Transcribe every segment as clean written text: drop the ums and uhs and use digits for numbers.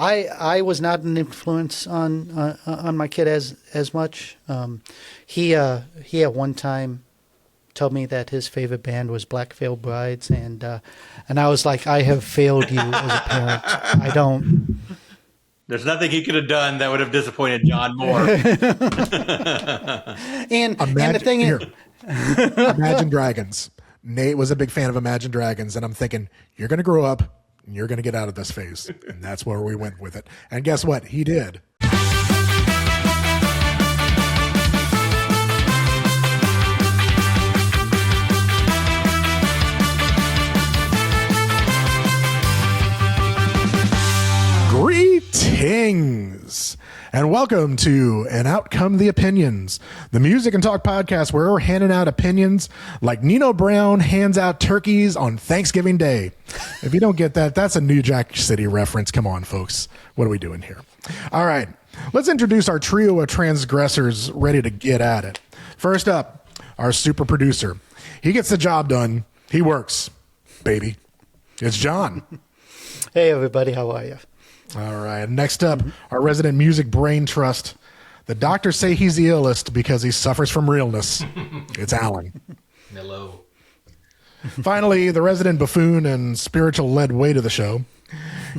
I was not an influence on my kid as much. He at one time told me that his favorite band was Black Veil Brides, and I was like, I have failed you as a parent. I don't. There's nothing he could have done that would have disappointed John more. And the thing is, Imagine Dragons. Nate was a big fan of Imagine Dragons, and I'm thinking, you're going to grow up and you're going to get out of this phase. And that's where we went with it. And guess what? He did. Greetings and welcome to And Out Come the Opinions, the music and talk podcast where we're handing out opinions like Nino Brown hands out turkeys on Thanksgiving Day. If you don't get that, that's a New Jack City reference. Come on, folks. What are we doing here? All right, let's introduce our trio of transgressors ready to get at it. First up, our super producer. He gets the job done. He works, baby. It's John. Hey, everybody. How are you? All right. Next up, our resident music brain trust. The doctors say he's the illest because he suffers from realness. It's Alan. Hello. Finally, the resident buffoon and spiritual lead weight of the show.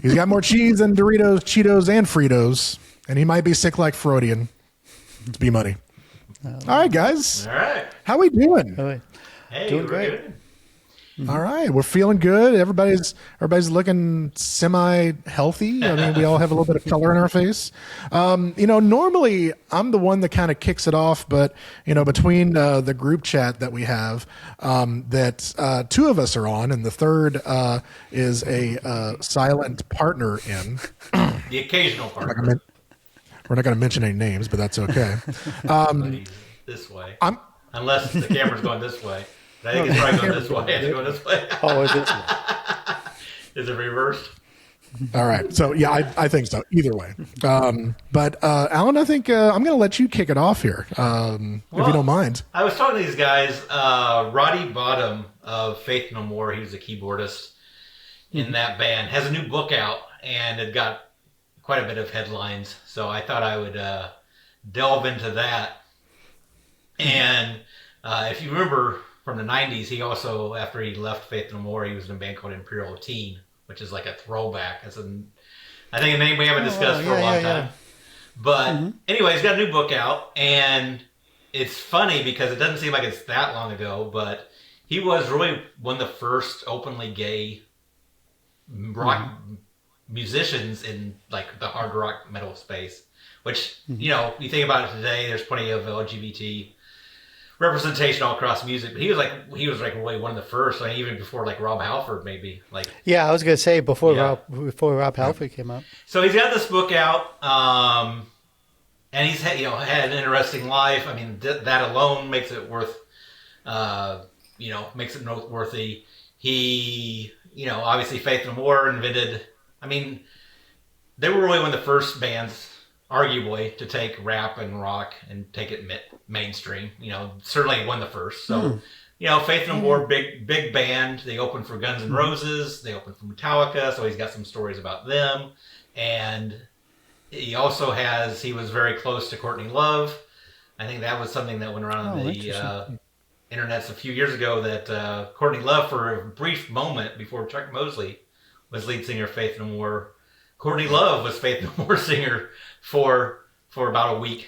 He's got more cheese than Doritos, Cheetos, and Fritos, and he might be sick like Freudian. It's B-Money. All right, guys. All right. How we doing? Hey, Doing we're great. good. All right, we're feeling good. Everybody's looking semi-healthy. I mean, we all have a little bit of color in our face. Normally I'm the one that kind of kicks it off, but between the group chat that we have, that two of us are on, and the third is a silent partner in. The occasional partner. We're not going to mention any names, but that's okay. But he's this way. Unless the camera's going this way. I think it's probably going this way. It's going this way. Oh, is it? Is it reversed? All right. So, yeah, I think so. Either way. But Alan, I think I'm going to let you kick it off here, if you don't mind. I was talking to these guys. Roddy Bottum of Faith No More, he was a keyboardist in that band, has a new book out, and it got quite a bit of headlines. So I thought I would delve into that. And if you remember from the 90s, he also, after he left Faith No More, he was in a band called Imperial Teen, which is like a throwback. I think a name we haven't discussed for a long time. But anyway, he's got a new book out, and it's funny because it doesn't seem like it's that long ago, but he was really one of the first openly gay rock musicians in like the hard rock metal space, which, you think about it today, there's plenty of LGBT representation all across music, but he was like really one of the first, like even before like Rob Halford maybe. Like Yeah, I was gonna say before Rob Halford came up. So he's got this book out, and he's had an interesting life. I mean, that alone makes it worth, makes it noteworthy. He, obviously Faith No More invented. I mean, they were really one of the first bands, arguably, to take rap and rock and take it mainstream. Certainly one of the first. So, Faith No More, big band. They opened for Guns N' Roses. They opened for Metallica. So he's got some stories about them. And he also he was very close to Courtney Love. I think that was something that went around the internet a few years ago, that Courtney Love, for a brief moment before Chuck Mosley was lead singer of Faith No More, Courtney Love was Faith No More singer for about a week,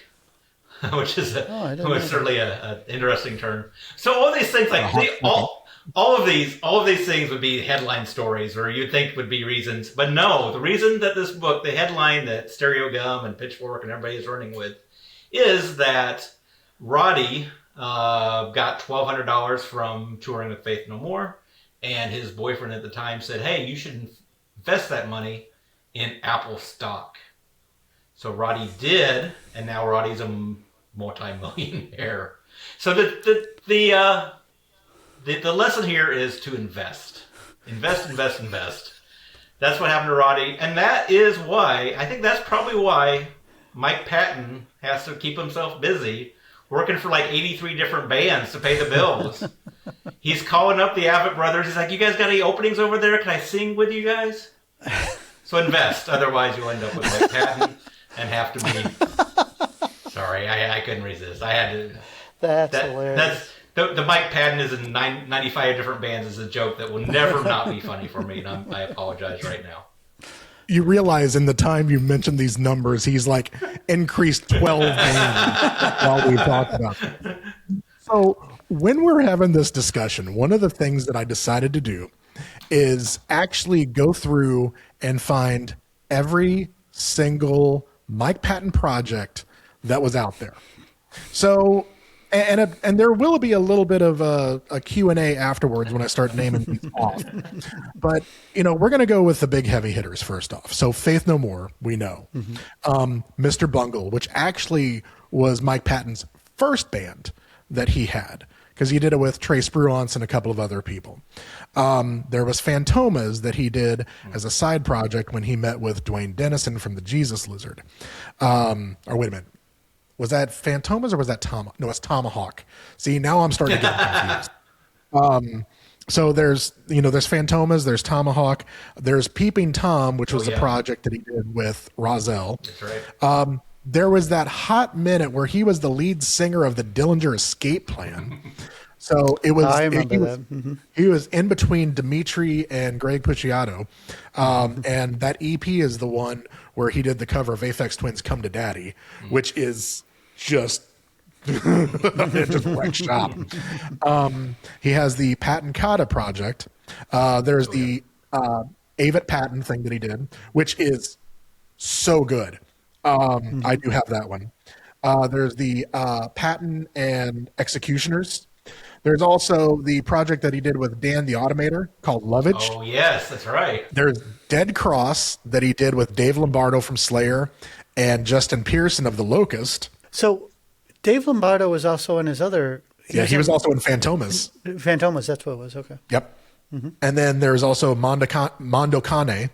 which is was certainly an interesting turn. So all these things, like all of these things would be headline stories, or you'd think would be reasons, but no. The reason that this book, the headline that Stereo Gum and Pitchfork and everybody is running with, is that Roddy got $1,200 from touring with Faith No More, and his boyfriend at the time said, "Hey, you should invest that money in Apple stock." So Roddy did, and now Roddy's a multi-millionaire. So the lesson here is to invest. Invest. That's what happened to Roddy, and that is why, I think that's probably why Mike Patton has to keep himself busy working for like 83 different bands to pay the bills. He's calling up the Avett Brothers. He's like, "You guys got any openings over there? Can I sing with you guys?" So invest, otherwise you'll end up with Mike Patton and have to be. Sorry, I couldn't resist. I had to. That's hilarious. The Mike Patton is in 95 different bands is a joke that will never not be funny for me, and I apologize right now. You realize in the time you mentioned these numbers, he's like increased 12 bands while we talk about it. So when we're having this discussion, one of the things that I decided to do is actually go through and find every single Mike Patton project that was out there. So, and there will be a little bit of a Q&A afterwards when I start naming these off. But, we're going to go with the big heavy hitters first off. So Faith No More, we know. Mr. Bungle, which actually was Mike Patton's first band that he had, because he did it with Trace Bruance and a couple of other people. There was Fantomas that he did as a side project when he met with Dwayne Dennison from the Jesus Lizard. Or wait a minute. Was that Fantomas or was that Tomahawk? No, it's Tomahawk. See, now I'm starting to get confused. So there's Fantomas, there's Tomahawk, there's Peeping Tom, which was a project that he did with Rozelle. That's right. There was that hot minute where he was the lead singer of the Dillinger Escape Plan. So it was. I remember that. Mm-hmm. He was in between Dimitri and Greg Puciato, and that EP is the one where he did the cover of Aphex Twin's "Come to Daddy," which is just just wreck shop. He has the Patton Kata project. There's the Avett Patton thing that he did, which is so good. I do have that one. There's the Patton and Executioners. There's also the project that he did with Dan the Automator called Lovage. Oh, yes, that's right. There's Dead Cross that he did with Dave Lombardo from Slayer and Justin Pearson of The Locust. So Dave Lombardo was also in his other... He was also in Fantomas. Fantomas, that's what it was, okay. Yep. Mm-hmm. And then there's also Mondo Cane.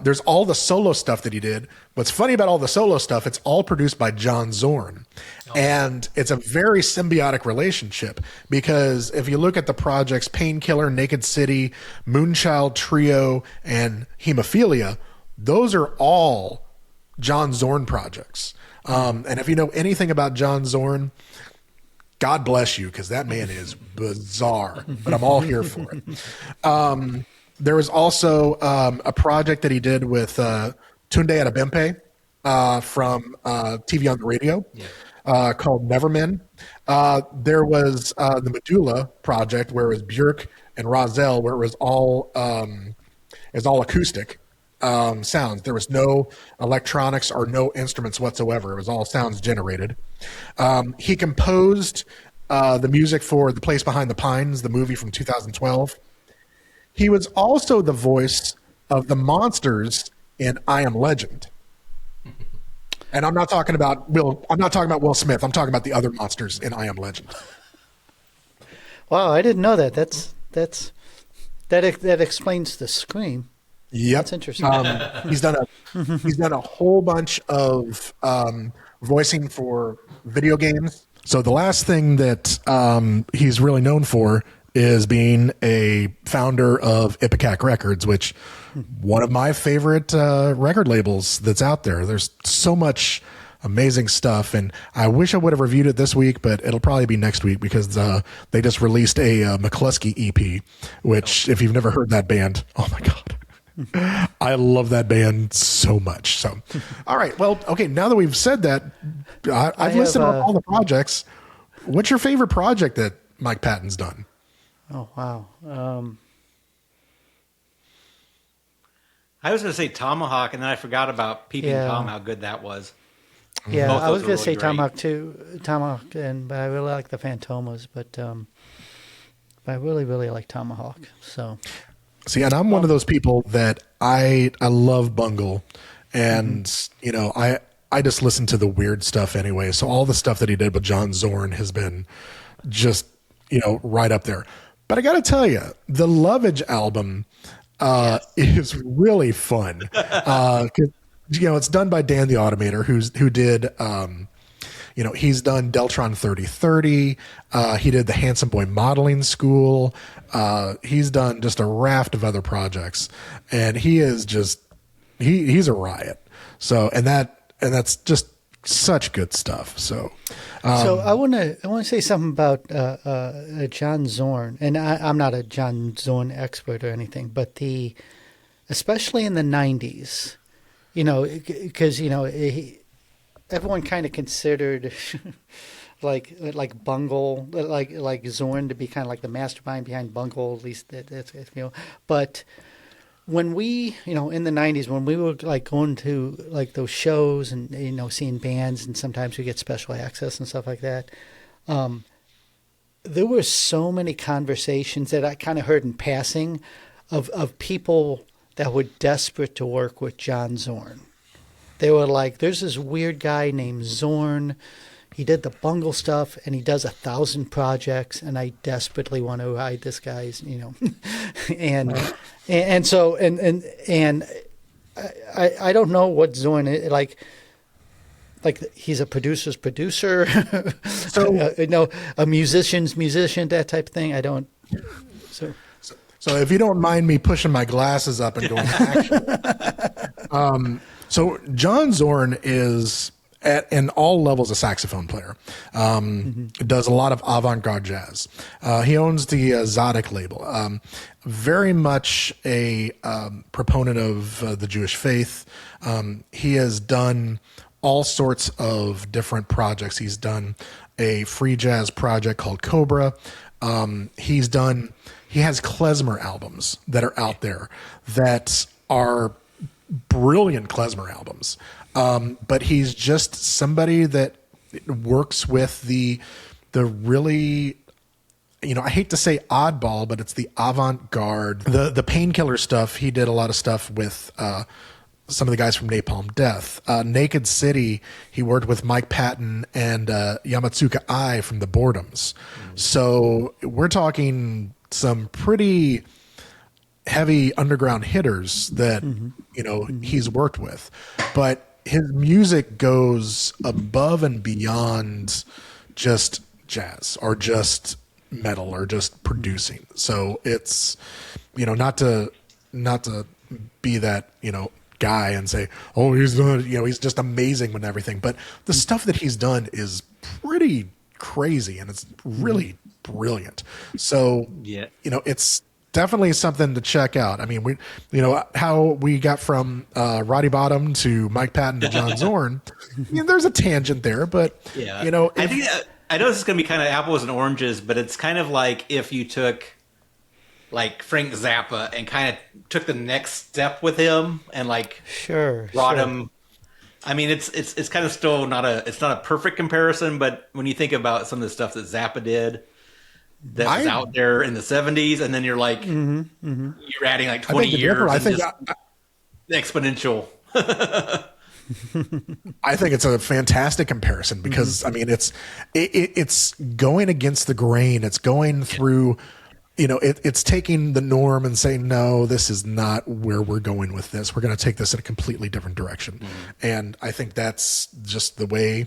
There's all the solo stuff that he did. What's funny about all the solo stuff, it's all produced by John Zorn. And it's a very symbiotic relationship because if you look at the projects Painkiller, Naked City, Moonchild Trio, and Hemophilia, those are all John Zorn projects. And if you know anything about John Zorn, God bless you, because that man is bizarre, but I'm all here for it. There was also a project that he did with Tunde Adebimpe from TV on the Radio called Nevermen. There was the Medulla project where it was Björk and Rozelle, where it was all acoustic sounds. There was no electronics or no instruments whatsoever. It was all sounds generated. He composed the music for The Place Behind the Pines, the movie from 2012. He was also the voice of the monsters in I Am Legend. And I'm not talking about Will Smith. I'm talking about the other monsters in I Am Legend. Wow, I didn't know that. That explains the scream. Yep. That's interesting. He's done a whole bunch of voicing for video games. So the last thing that he's really known for is being a founder of Ipecac Records, which one of my favorite record labels that's out there. There's so much amazing stuff, and I wish I would have reviewed it this week, but it'll probably be next week because they just released a McCluskey EP, which if you've never heard that band, oh my God. I love that band so much. So, all right. Well, okay. Now that we've said that, I've listed off all the projects. What's your favorite project that Mike Patton's done? Oh, wow. I was going to say Tomahawk, and then I forgot about Peeping Tom, how good that was. Yeah, Both I was those going were to say really great. Tomahawk too. Tomahawk, but I really like the Fantomas, but I really, really like Tomahawk. So, see, and I'm one of those people that I love Bungle, and I just listen to the weird stuff anyway. So all the stuff that he did with John Zorn has been just right up there. But I got to tell you, the Lovage album is really fun. 'Cause, it's done by Dan the Automator, who did, he's done Deltron 3030. He did the Handsome Boy Modeling School. He's done just a raft of other projects. And he is just he's a riot. So and that's just such good stuff. So I want to say something about John Zorn, and I'm not a John Zorn expert or anything, but especially in the '90s, because everyone kind of considered like Bungle, like Zorn to be kind of like the mastermind behind Bungle, at least that's but. When we, in the '90s, when we were like going to like those shows and seeing bands, and sometimes we get special access and stuff like that, there were so many conversations that I kind of heard in passing of people that were desperate to work with John Zorn. They were like, "There's this weird guy named Zorn. He did the Bungle stuff, and he does 1,000 projects, and I desperately want to ride this guy's, and so I don't know what Zorn is like he's a producer's producer, so a musician's musician, that type of thing. I don't. So if you don't mind me pushing my glasses up and going actual, so John Zorn is in all levels a saxophone player. Does a lot of avant-garde jazz. He owns the Zodic label. Very much a proponent of the Jewish faith. He has done all sorts of different projects. He's done a free jazz project called Cobra. He has klezmer albums that are out there that are brilliant klezmer albums. But he's just somebody that works with the really, I hate to say oddball, but it's the avant-garde, the Painkiller stuff. He did a lot of stuff with some of the guys from Napalm Death. Naked City, he worked with Mike Patton and Yamatsuka Ai from the Boredoms. So we're talking some pretty heavy underground hitters that, he's worked with. But his music goes above and beyond just jazz or just metal or just producing. So it's, not to be that, guy and say, oh, he's just amazing with everything. But the stuff that he's done is pretty crazy and it's really brilliant. So, it's definitely something to check out. I mean, how we got from Roddy Bottum to Mike Patton to John Zorn. There's a tangent there, but I know this is going to be kind of apples and oranges, but it's kind of like if you took like Frank Zappa and kind of took the next step with him and brought him. I mean, it's kind of still not a perfect comparison, but when you think about some of the stuff that Zappa did. That was out there in the 70s, and then you're like, you're adding like 20 years. I think exponential. I think it's a fantastic comparison because I mean, it's going against the grain. It's going through, it's taking the norm and saying, no, this is not where we're going with this. We're going to take this in a completely different direction. And I think that's just the way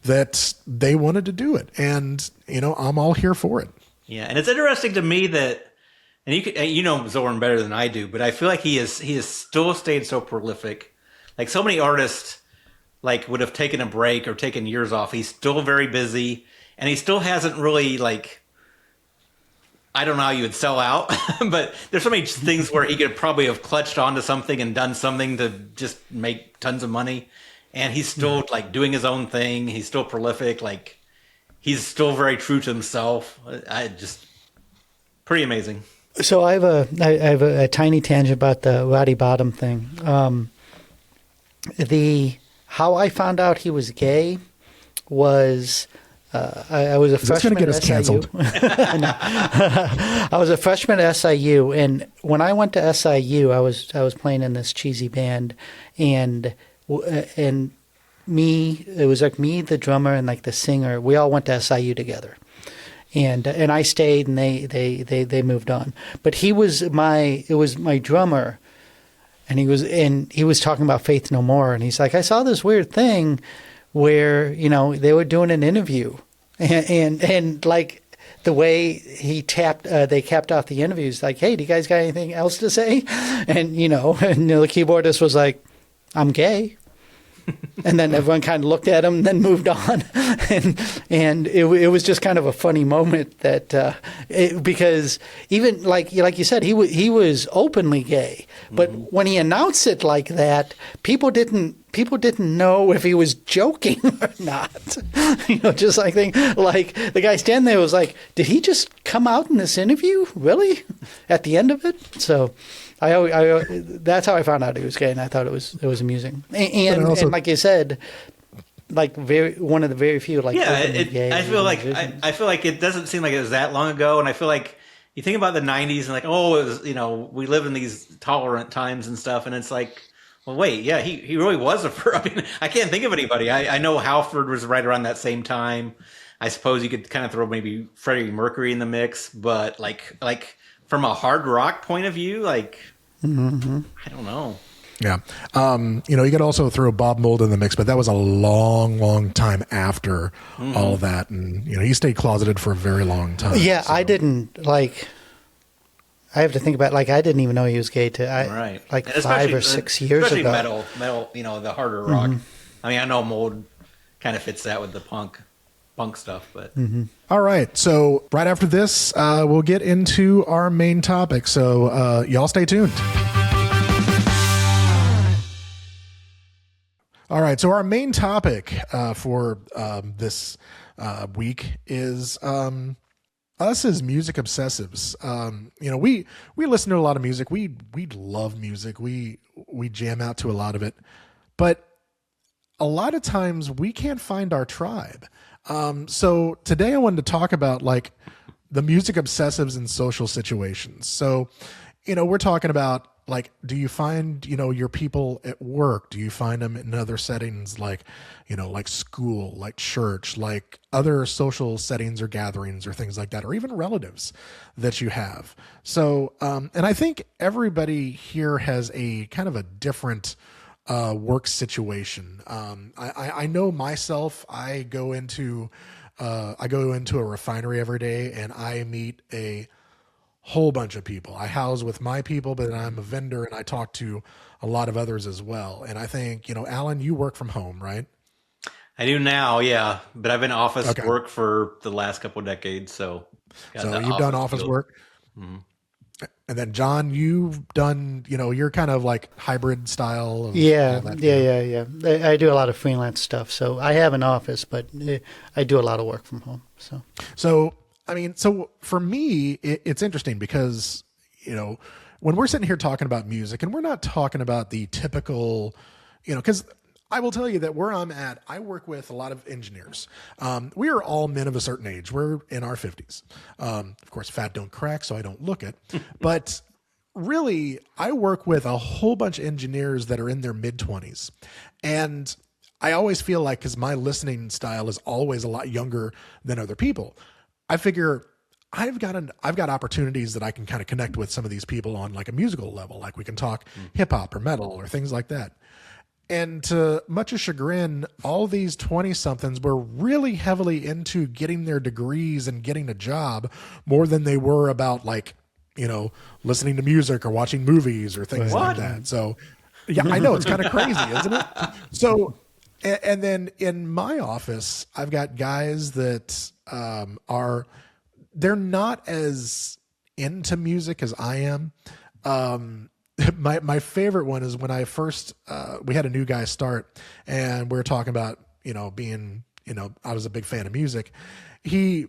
that they wanted to do it. And, I'm all here for it. Yeah. And it's interesting to me that, and you know Zorn better than I do, but I feel like he has still stayed so prolific. Like so many artists would have taken a break or taken years off. He's still very busy and he still hasn't really I don't know how you would sell out, but there's so many things where he could probably have clutched onto something and done something to just make tons of money. And he's still doing his own thing. He's still prolific. He's still very true to himself. Pretty amazing. So I have a tiny tangent about the Roddy Bottum thing. How I found out he was gay was I was a freshman at SIU. I was a freshman at SIU, and when I went to SIU, I was playing in this cheesy band, and it was me, the drummer, and the singer. We all went to SIU together, and I stayed, and they moved on. But it was my drummer, and he was talking about Faith No More, and he's like, I saw this weird thing where they were doing an interview, and the way he they capped off the interviews, like, "Hey, do you guys got anything else to say?" And the keyboardist was like, "I'm gay." And then everyone kind of looked at him and then moved on. and it was just kind of a funny moment that because even like you said, he was openly gay, but when he announced it like that, people didn't know if he was joking or not. Just like the guy standing there was like, did he just come out in this interview? Really? At the end of it? So I that's how I found out he was gay, and I thought it was amusing. And like you said, like one of the very few gay. I feel like it doesn't seem like it was that long ago, and I feel like you think about the '90s and like, oh, it was, we live in these tolerant times and stuff, and it's like, well, wait, yeah, he really was I mean, I can't think of anybody. I know Halford was right around that same time. I suppose you could kind of throw maybe Freddie Mercury in the mix, but like from a hard rock point of view, like, I don't know. Yeah. You could also throw Bob Mould in the mix, but that was a long, long time after all of that. And, he stayed closeted for a very long time. Yeah, so. I didn't I have to think about I didn't even know he was gay right. 5 or 6 years ago. Metal, the harder rock. I mean, I know Mould kind of fits that with the punk stuff, but. All right. So right after this, we'll get into our main topic. So y'all stay tuned. All right. So our main topic for this week is us as music obsessives. We listen to a lot of music. We love music. We jam out to a lot of it, but a lot of times we can't find our tribe. So today I wanted to talk about the music obsessives in social situations. So, we're talking about do you find, your people at work? Do you find them in other settings like school, like church, like other social settings or gatherings or things like that, or even relatives that you have? So, and I think everybody here has a kind of a different work situation. I know myself, I go into a refinery every day and I meet a whole bunch of people. I house with my people, but I'm a vendor and I talk to a lot of others as well. And I think, Alan, you work from home, right? I do now, yeah. But I've been office work for the last couple of decades. So you've done office work. Mm-hmm. And then John, you've done, you're kind of hybrid style. Yeah. I do a lot of freelance stuff. So I have an office, but I do a lot of work from home. So for me, it's interesting because, when we're sitting here talking about music and we're not talking about the typical, because I will tell you that where I'm at, I work with a lot of engineers. We are all men of a certain age. We're in our 50s. Of course, fat don't crack, so I don't look it. But really, I work with a whole bunch of engineers that are in their mid-20s. And I always feel like, because my listening style is always a lot younger than other people, I figure I've got opportunities that I can kind of connect with some of these people on a musical level. Like we can talk hip hop or metal or things like that. And to much of chagrin, all these 20-somethings were really heavily into getting their degrees and getting a job more than they were about listening to music or watching movies or things like that. So yeah, I know it's kind of crazy, isn't it? So, and then in my office, I've got guys that they're not as into music as I am. My favorite one is when I first, we had a new guy start and we were talking about, being, I was a big fan of music. He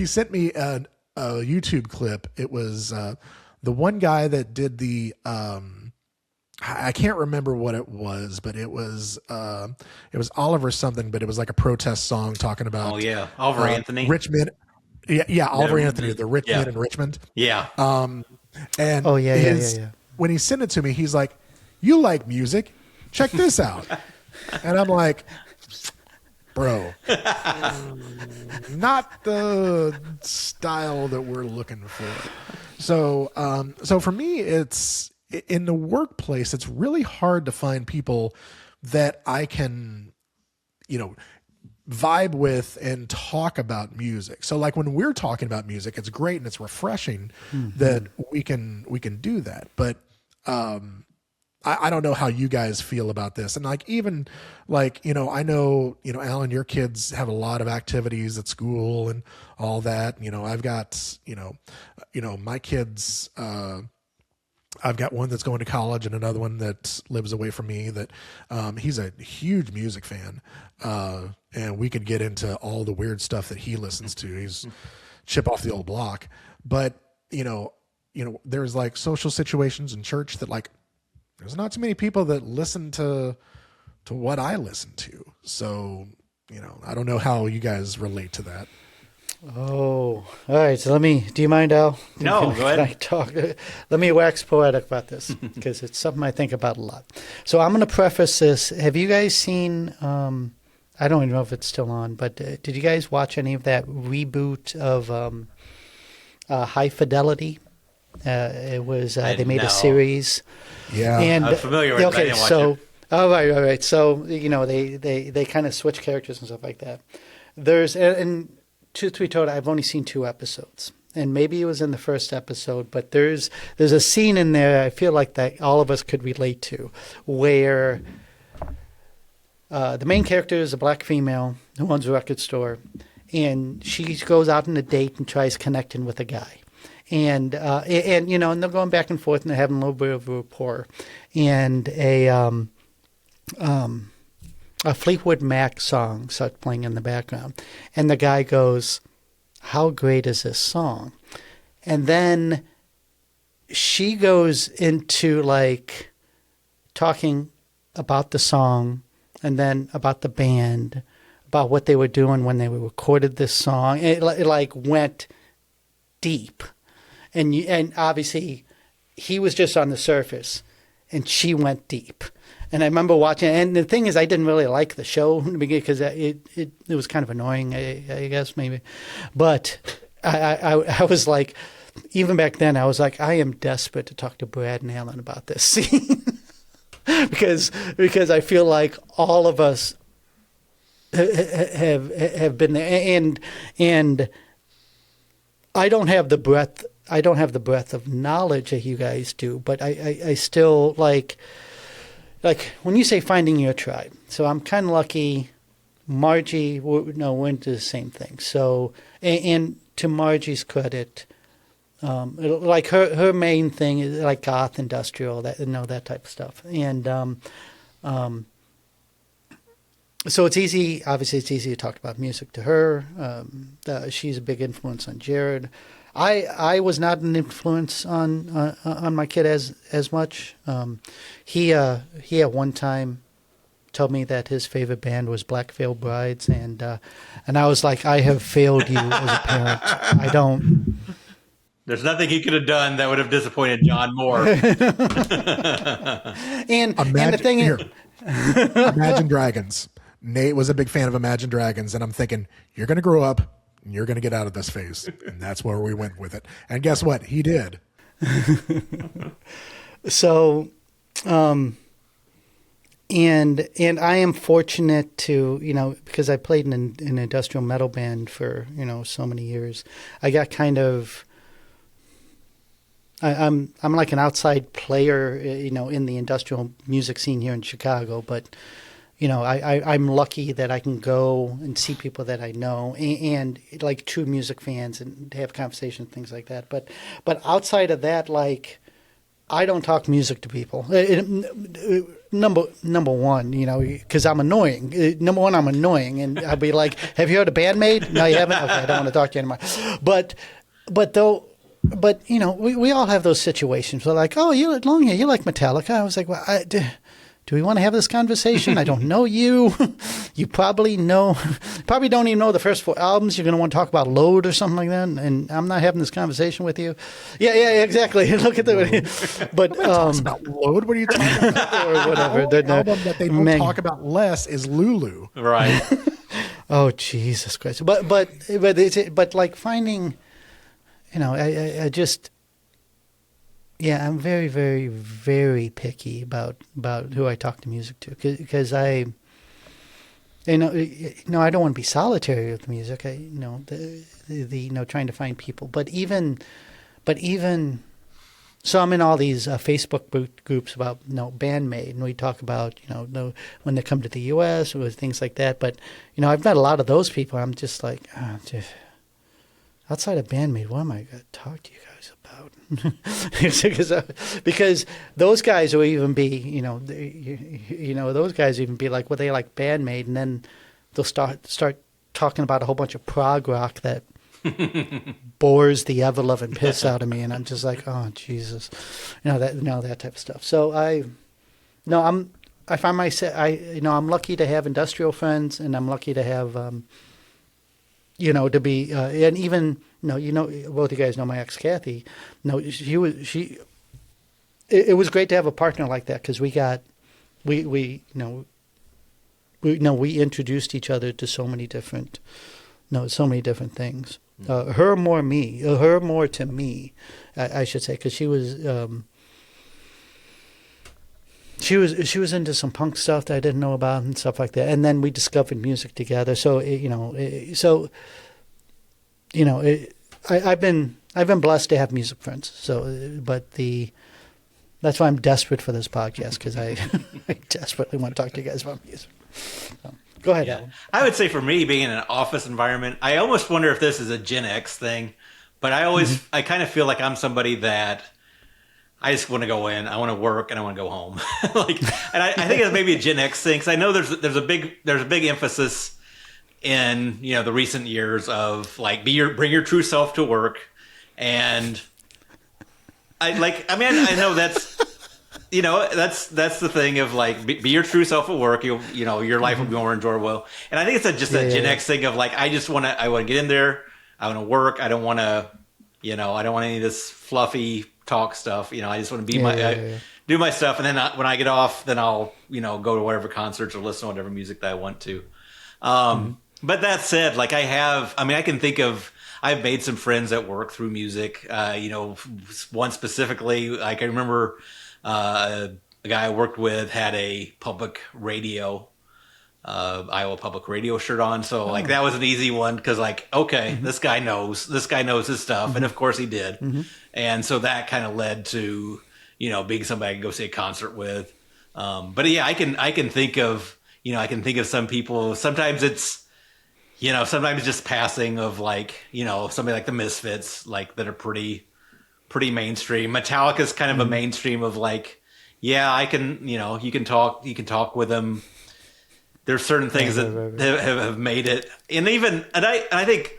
sent me a YouTube clip. It was, the one guy that did the, I can't remember what it was, but it was Oliver something, but it was like a protest song talking about, Oliver Anthony, Richmond. Yeah. Oliver Anthony, the rich man in Richmond. Yeah. And when he sent it to me, he's like, "You like music? Check this out." And I'm like, "Bro, not the style that we're looking for." So for me, it's in the workplace. It's really hard to find people that I can, vibe with and talk about music. So like when we're talking about music, it's great and it's refreshing that we can do that. But I don't know how you guys feel about this. And like, even like, I know, Alan, your kids have a lot of activities at school and all that. I've got, my kids, I've got one that's going to college and another one that lives away from me that, he's a huge music fan. And we could get into all the weird stuff that he listens to. He's chip off the old block, but there's like social situations in church that like, there's not too many people that listen to what I listen to. So, I don't know how you guys relate to that. Oh, all right. So do you mind, Al? No, go ahead. Can I talk? Let me wax poetic about this because it's something I think about a lot. So I'm going to preface this. Have you guys seen, I don't even know if it's still on, but did you guys watch any of that reboot of High Fidelity? It was, they made a series. Yeah. And, I'm familiar with it. Okay, I didn't watch so, it. all right. So, they kind of switch characters and stuff like that. And truth to be told, I've only seen 2 episodes. And maybe it was in the first episode, but there's a scene in there I feel like that all of us could relate to where the main character is a black female who owns a record store. And she goes out on a date and tries connecting with a guy. And and they're going back and forth and they're having a little bit of a rapport. And a Fleetwood Mac song starts playing in the background. And the guy goes, "How great is this song?" And then she goes into like talking about the song and then about the band, about what they were doing when they recorded this song. It like went deep. And obviously, he was just on the surface, and she went deep. And I remember watching, and the thing is, I didn't really like the show in the beginning because it was kind of annoying, I guess, maybe. But I was like, even back then, I was like, I am desperate to talk to Brad and Alan about this scene. because I feel like all of us have been there. And I don't have the breadth. I don't have the breadth of knowledge that you guys do, but I still like when you say finding your tribe. So I'm kind of lucky. Margie, we're into the same thing. So, and to Margie's credit, like her main thing is like goth, industrial, that type of stuff. And so it's easy. Obviously, it's easy to talk about music to her. She's a big influence on Jared. I was not an influence on my kid as much. He at one time told me that his favorite band was Black Veil Brides, and I was like, I have failed you as a parent. I don't. There's nothing he could have done that would have disappointed John more. And the thing is, Imagine Dragons. Nate was a big fan of Imagine Dragons, and I'm thinking, you're going to grow up and you're going to get out of this phase. And that's where we went with it. And guess what? He did. So, and I am fortunate to, because I played in an industrial metal band for, so many years. I got kind of, I'm like an outside player, in the industrial music scene here in Chicago, but I'm lucky that I can go and see people that I know and like true music fans and have conversations, things like that. But outside of that, like, I don't talk music to people. Number one, because I'm annoying. Number one, I'm annoying, and I'd be like, "Have you heard of Bandmate? No, you haven't. Okay, I don't want to talk to you anymore." But we all have those situations. We're like, "Oh, you long hair, you like Metallica?" I was like, "Well, do we want to have this conversation? I don't know you. You probably don't even know the first 4 albums. You're going to want to talk about Load or something like that, and I'm not having this conversation with you." Yeah, exactly. Look at the. But talks about Load. What are you talking about? Or whatever. The album that they don't talk about less is Lulu. Right. Oh, Jesus Christ! But like finding, I just. Yeah, I'm very, very, very picky about who I talk to music to because I don't want to be solitary with music. Trying to find people, but even, so I'm in all these Facebook groups about bandmate, and we talk about when they come to the U.S. or things like that. But I've met a lot of those people. I'm just like, outside of bandmate, what am I going to talk to you guys about? because those guys will even be, those guys even be like, well, they like bandmate, and then they'll start talking about a whole bunch of prog rock that bores the ever loving piss out of me, and I'm just like, oh Jesus, that type of stuff. So I find myself, I'm lucky to have industrial friends, and I'm lucky to have to be and even both you guys know my ex Kathy. It was great to have a partner like that, because we introduced each other to so many different things. Her more to me, I should say, because she was into some punk stuff that I didn't know about and stuff like that, and then we discovered music together. So I've been blessed to have music friends. So, that's why I'm desperate for this podcast, because I desperately want to talk to you guys about music. So, go ahead. Yeah. I would say for me, being in an office environment, I almost wonder if this is a Gen X thing, but I kind of feel like I'm somebody that I just want to go in, I want to work, and I want to go home. And I think it's maybe a Gen X thing, because I know there's a big emphasis in the recent years of bring your true self to work, and I know that's that's the thing of be your true self at work. Your life will be more enjoyable. And I think it's just a Gen X thing of I want to get in there, I want to work, I don't want to I don't want any of this fluffy talk stuff. I just want to be do my stuff, and then when I get off, then I'll go to whatever concerts or listen to whatever music that I want to. But that said, I can think of, I've made some friends at work through music. One specifically, I can remember a guy I worked with had a public radio, Iowa Public Radio shirt on. So that was an easy one, because this guy knows his stuff, and of course he did. And so that kind of led to being somebody I can go see a concert with. But yeah, I can think of some people. Sometimes it's sometimes just passing of somebody like the Misfits, that are pretty mainstream. Metallica's kind of a mainstream of I can you can talk with them. There's certain things that have made it, and I think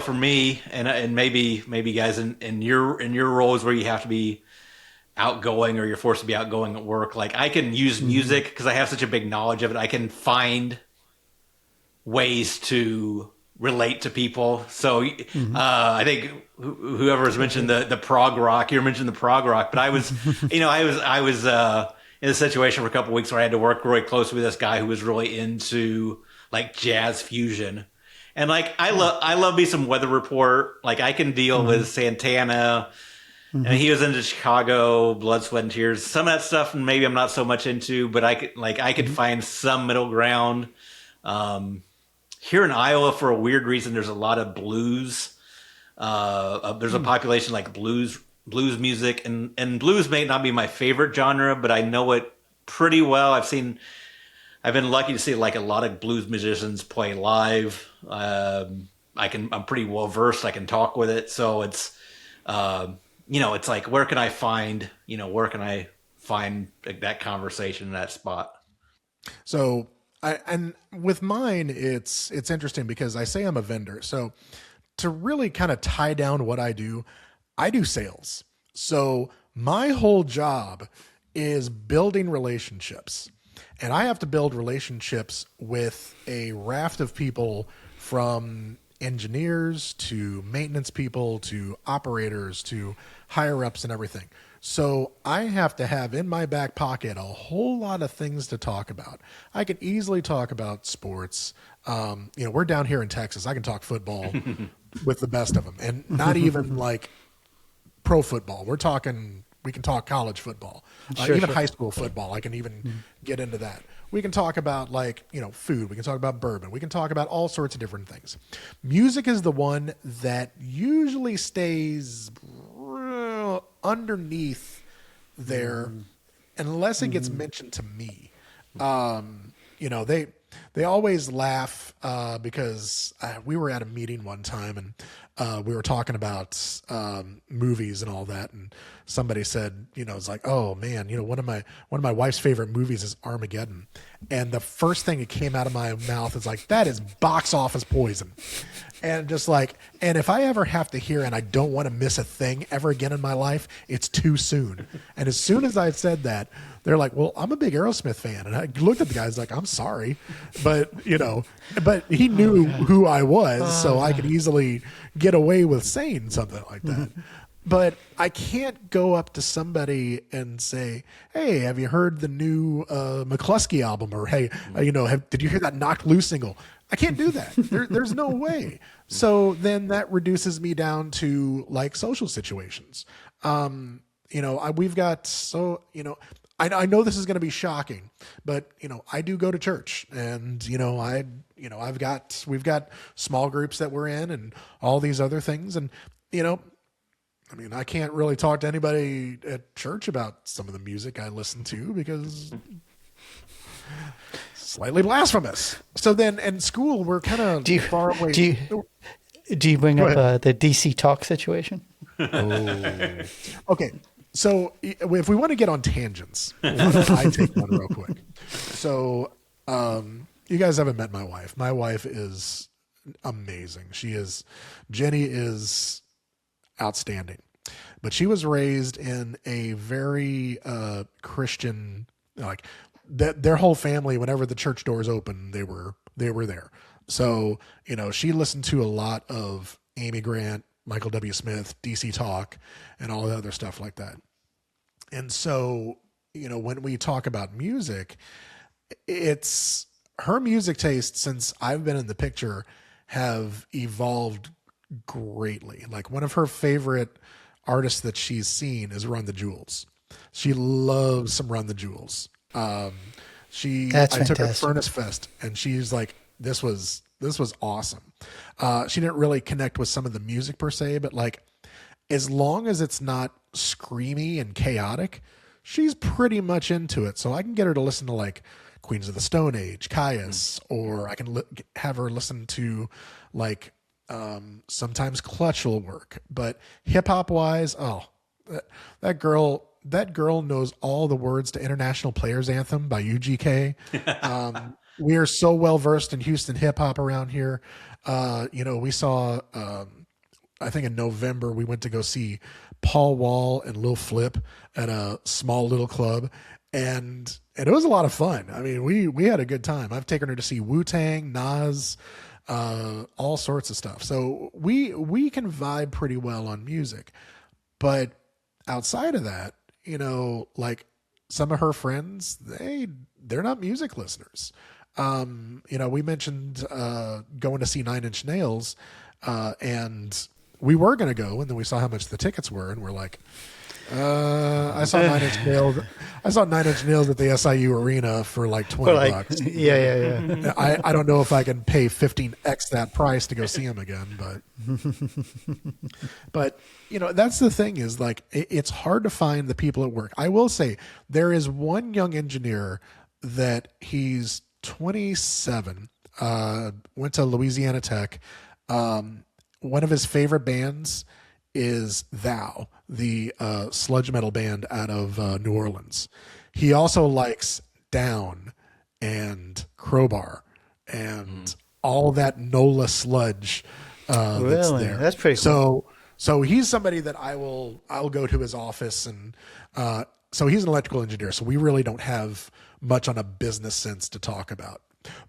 for me and maybe guys in your roles where you have to be outgoing, or you're forced to be outgoing at work, I can use music, because I have such a big knowledge of it. I can find ways to relate to people. So I think whoever has mentioned the prog rock, you mentioned the prog rock, but I was I was in a situation for a couple of weeks where I had to work really closely with this guy who was really into jazz fusion. And I love me some Weather Report. I can deal with Santana. And he was into Chicago, Blood, Sweat, and Tears. Some of that stuff maybe I'm not so much into, but I could find some middle ground. Here in Iowa, for a weird reason, there's a lot of blues. There's a population blues music, and blues may not be my favorite genre, but I know it pretty well. I've been lucky to see a lot of blues musicians play live. I'm pretty well versed. I can talk with it, so it's it's where can I find that conversation in that spot. So and with mine, it's interesting, because I say I'm a vendor. So to really kind of tie down what I do sales. So my whole job is building relationships, and I have to build relationships with a raft of people, from engineers to maintenance people to operators to higher ups and everything. So I have to have in my back pocket a whole lot of things to talk about. I can easily talk about sports. We're down here in Texas. I can talk football with the best of them, and not even pro football. We can talk college football, even high school football. I can even get into that. we can talk about like, food. We can talk about bourbon. We can talk about all sorts of different things. Music is the one that usually stays underneath there unless it gets mentioned to me. They always laugh because we were at a meeting one time and we were talking about movies and all that, and somebody said, it's like, oh man, one of my wife's favorite movies is Armageddon, and the first thing that came out of my mouth is like, that is box office poison. And just like, and if I ever have to hear, and I don't want to miss a thing ever again in my life, it's too soon. And as soon as I said that, they're like, well, I'm a big Aerosmith fan. And I looked at the guys like, I'm sorry, but but he knew who I was, so I could easily get away with saying something like that. But I can't go up to somebody and say, hey, have you heard the new McCluskey album? Or, hey, did you hear that Knocked Loose single? I can't do that. There's no way. So then that reduces me down to like social situations. We've got, I know this is going to be shocking, but I do go to church, and we've got small groups that we're in and all these other things. And, I can't really talk to anybody at church about some of the music I listen to because slightly blasphemous. So then in school, we're kind of far away. Do you bring up the DC Talk situation? Oh. Okay. So if we want to get on tangents, I take one real quick. So you guys haven't met my wife. My wife is amazing. Jenny is outstanding, but she was raised in a very Christian, like that. Their whole family, whenever the church doors open, they were there. So she listened to a lot of Amy Grant, Michael W. Smith, DC Talk, and all the other stuff like that. And so, when we talk about music, it's her music taste since I've been in the picture have evolved greatly. Like one of her favorite artists that she's seen is Run the Jewels. She loves some Run the Jewels. I took her to Furnace Fest, and she's like, this was awesome. She didn't really connect with some of the music per se, but like, as long as it's not screamy and chaotic, she's pretty much into it. So I can get her to listen to like Queens of the Stone Age, Caius, or I can have her listen to like sometimes Clutch will work. But hip hop wise, that girl knows all the words to International Players Anthem by UGK. We are so well versed in Houston hip hop around here. We saw. I think in November we went to go see Paul Wall and Lil Flip at a small little club, and it was a lot of fun. I mean, we had a good time. I've taken her to see Wu-Tang, Nas, all sorts of stuff. So we can vibe pretty well on music, but outside of that, like some of her friends, they're not music listeners. We mentioned going to see Nine Inch Nails, and we were going to go, and then we saw how much the tickets were, and we're like, I saw Nine Inch Nails. I saw Nine Inch Nails at the SIU Arena for like $20. Yeah. I don't know if I can pay 15x that price to go see him again, but that's the thing is like it's hard to find the people at work. I will say there is one young engineer that he's 27, went to Louisiana Tech. One of his favorite bands is Thou, the sludge metal band out of New Orleans. He also likes Down and Crowbar and all that NOLA sludge that's there. That's pretty cool. So he's somebody that I'll go to his office, and so he's an electrical engineer. So we really don't have much on a business sense to talk about,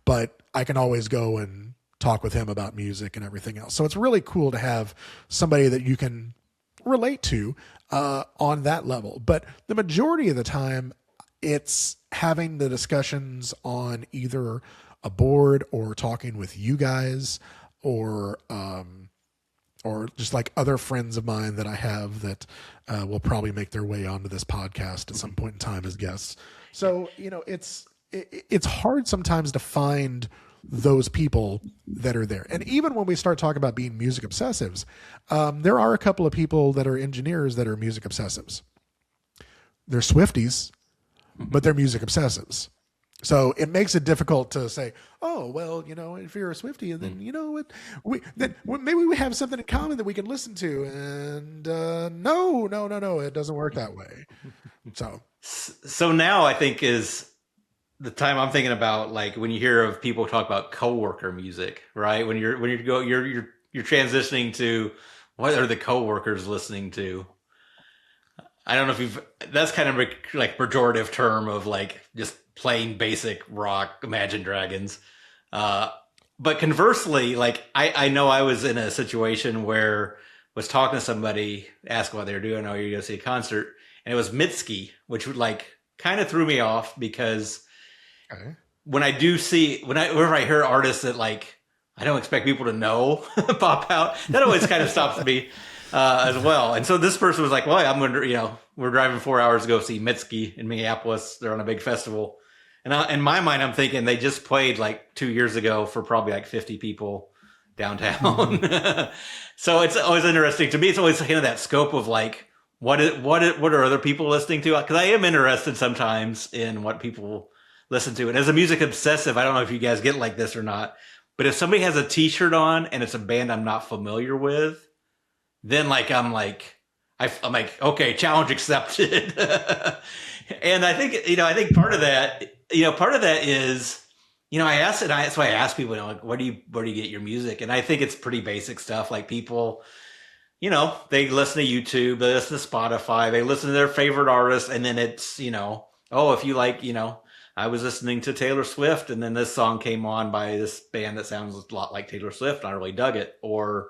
but I can always go and talk with him about music and everything else. So it's really cool to have somebody that you can relate to on that level. But the majority of the time, it's having the discussions on either a board or talking with you guys or just like other friends of mine that I have that will probably make their way onto this podcast at some point in time as guests. So, it's hard sometimes to find those people that are there. And even when we start talking about being music obsessives, there are a couple of people that are engineers that are music obsessives. They're Swifties, but they're music obsessives. So it makes it difficult to say, oh, well, if you're a Swiftie, and then maybe we have something in common that we can listen to. And no, it doesn't work that way. So now I think is the time I'm thinking about, like when you hear of people talk about coworker music, right? When you're transitioning to what are the coworkers listening to? I don't know if that's kind of like pejorative term of like just plain basic rock, Imagine Dragons. But conversely, like I know I was in a situation where I was talking to somebody, asked what they were doing, oh, you're going to see a concert. And it was Mitski, which would like kind of threw me off because when I do see, whenever I hear artists that like, I don't expect people to know pop out, that always kind of stops me. As well. And so this person was like, well, I'm going to, we're driving 4 hours to go see Mitski in Minneapolis. They're on a big festival. And in my mind, I'm thinking they just played like 2 years ago for probably like 50 people downtown. So it's always interesting to me. It's always kind of that scope of like, what are other people listening to? Because I am interested sometimes in what people listen to. And as a music obsessive, I don't know if you guys get like this or not, but if somebody has a t-shirt on and it's a band I'm not familiar with, then like I'm like, okay, challenge accepted. And I think part of that is, I asked it. That's why I ask people, like, where do you get your music? And I think it's pretty basic stuff. Like people, they listen to YouTube, they listen to Spotify, they listen to their favorite artists, and then it's, oh, if you like, I was listening to Taylor Swift, and then this song came on by this band that sounds a lot like Taylor Swift, and I really dug it. Or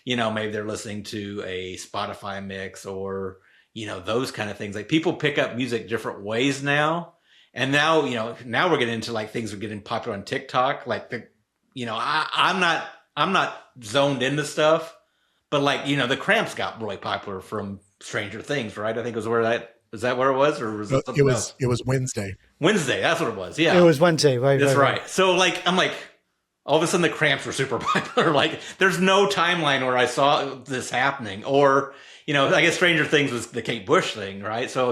maybe they're listening to a Spotify mix or, those kind of things. Like people pick up music different ways now. And now, now we're getting into like things are getting popular on TikTok. Like I'm not zoned into stuff, but like, the Cramps got really popular from Stranger Things, right? I think is that where it was? Or was it something else? It was Wednesday. Wednesday. That's what it was. Yeah. It was Wednesday. Right. That's right. So like, I'm like, all of a sudden the Cramps were super popular. Like there's no timeline where I saw this happening. Or, I guess Stranger Things was the Kate Bush thing, right? So,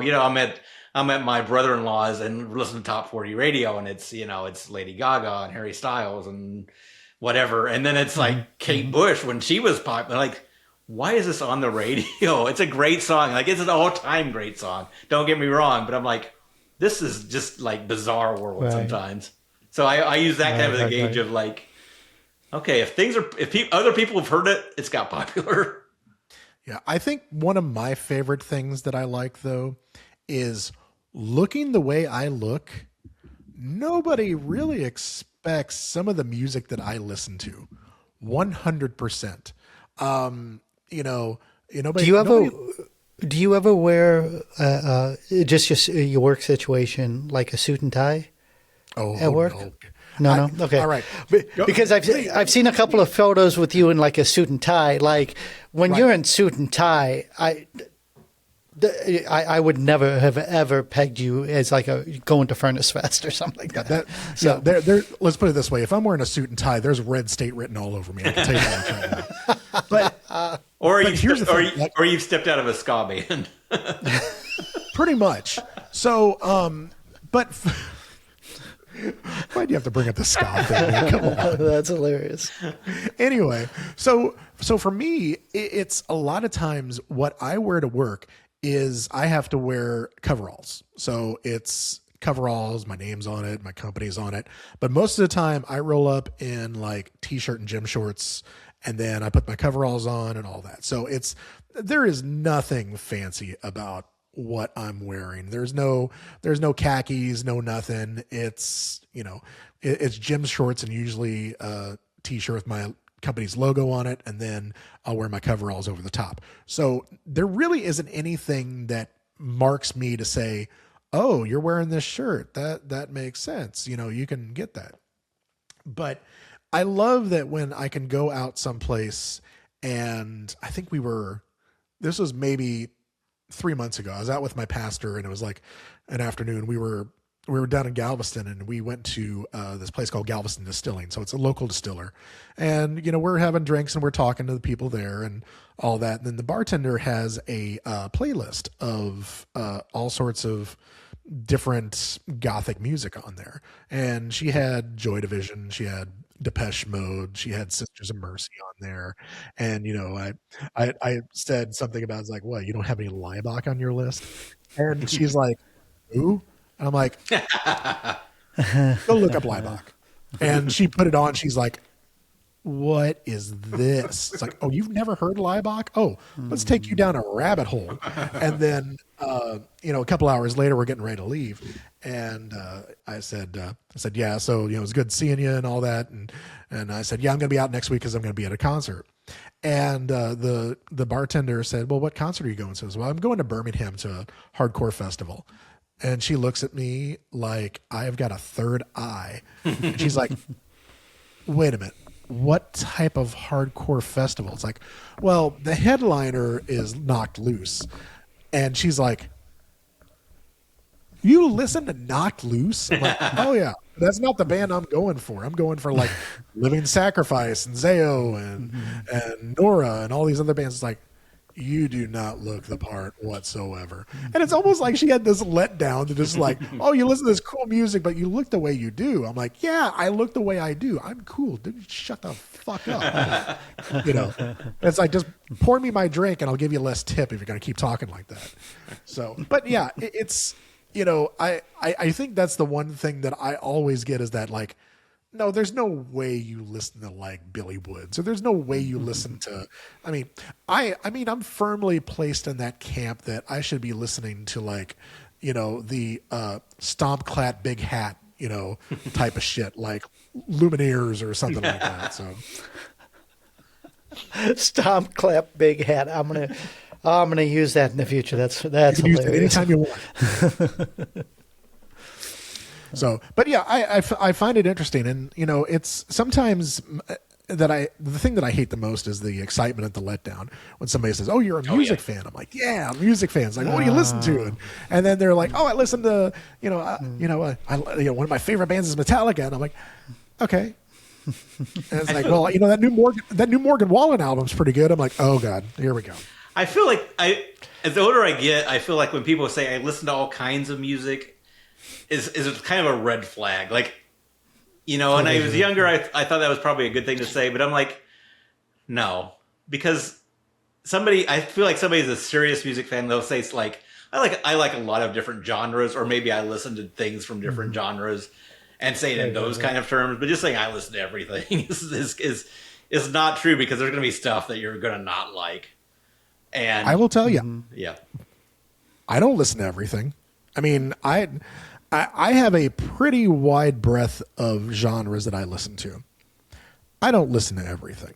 I'm at my brother-in-law's and listening to Top 40 radio, and it's, it's Lady Gaga and Harry Styles and whatever. And then it's like Kate Bush when she was popular. Like, why is this on the radio? It's a great song. Like it's an all-time great song. Don't get me wrong, but I'm like, this is just like bizarre world sometimes. So I use that kind of a gauge of like, okay, if other people have heard it, it's got popular. Yeah, I think one of my favorite things that I like though is looking the way I look. Nobody really expects some of the music that I listen to. 100%. Do you ever wear just your work situation like a suit and tie? At work? No. Okay. All right. Because I've seen a couple of photos with you in like a suit and tie. Like when you're in suit and tie, I would never have ever pegged you as like going to Furnace Fest or something like that. Let's put it this way: if I'm wearing a suit and tie, there's Red State written all over me. I can tell you that right now. Or you've stepped out of a ska band. Pretty much. So, but. Why do you have to bring up the ska thing? Man? Come on. That's hilarious. Anyway, so for me, it's a lot of times what I wear to work is I have to wear coveralls. So it's coveralls, my name's on it, my company's on it. But most of the time I roll up in like t-shirt and gym shorts, and then I put my coveralls on and all that. So there is nothing fancy about what I'm wearing. There's no khakis, no nothing. It's, it's gym shorts and usually a t-shirt with my company's logo on it. And then I'll wear my coveralls over the top. So there really isn't anything that marks me to say, oh, you're wearing this shirt. That makes sense. You can get that. But I love that when I can go out someplace, and I think this was maybe 3 months ago. I was out with my pastor, and it was like an afternoon. We were we were down in Galveston, and we went to this place called Galveston Distilling. So it's a local distiller, and we're having drinks and we're talking to the people there and all that. And then the bartender has a playlist of all sorts of different gothic music on there, and she had Joy Division, she had Depeche Mode, she had Sisters of Mercy on there, and I said something about, it's like, what, you don't have any Laibach on your list? And she's like, who? And I'm like, go look up Laibach. And she put it on. She's like, what is this? It's like, oh, you've never heard Laibach? Oh, let's take you down a rabbit hole. And then, a couple hours later, we're getting ready to leave. And I said, yeah, so, it was good seeing you and all that. And I said, yeah, I'm going to be out next week because I'm going to be at a concert. And the bartender said, well, what concert are you going to? I said, well, I'm going to Birmingham to a hardcore festival. And she looks at me like I've got a third eye. And she's like, wait a minute. What type of hardcore festival? It's like, well, the headliner is Knocked Loose. And she's like, you listen to Knocked Loose? I'm like, oh yeah, that's not the band I'm going for. I'm going for like Living Sacrifice and Zao and Nora and all these other bands. It's like, you do not look the part whatsoever. And it's almost like she had this letdown to just like, oh, you listen to this cool music, but you look the way you do. I'm like, yeah, I look the way I do. I'm cool. Dude, shut the fuck up. It's like, just pour me my drink and I'll give you less tip if you're going to keep talking like that. So, but yeah, it's, I think that's the one thing that I always get is that, like, no, there's no way you listen to like Billy Woods, or there's no way you listen to, I mean, I'm firmly placed in that camp that I should be listening to like, the Stomp Clat Big Hat, type of shit, like Lumineers or something like that. So Stomp, clap, big hat. I'm gonna use that in the future. That's you can use it hilarious. anytime you want. So, but yeah, I find it interesting, and it's sometimes the thing that I hate the most is the excitement at the letdown when somebody says, "Oh, you're a music fan." I'm like, "Yeah, I'm a music fan." It's like, "What do you listen to?" And then they're like, "Oh, I listen to one of my favorite bands is Metallica," and I'm like, "Okay." And it's like, well, that new Morgan Wallen album's pretty good. I'm like, "Oh God, here we go." I feel like as the older I get, I feel like when people say I listen to all kinds of music, is kind of a red flag. Like, when I was younger, I thought that was probably a good thing to say, but I'm like, no, because I feel like somebody's a serious music fan. They'll say it's like, I like a lot of different genres, or maybe I listen to things from different genres and say it in those kind of terms. But just saying I listen to everything is not true, because there's going to be stuff that you're going to not like. And I will tell you, yeah, I don't listen to everything. I mean, I have a pretty wide breadth of genres that I listen to. I don't listen to everything.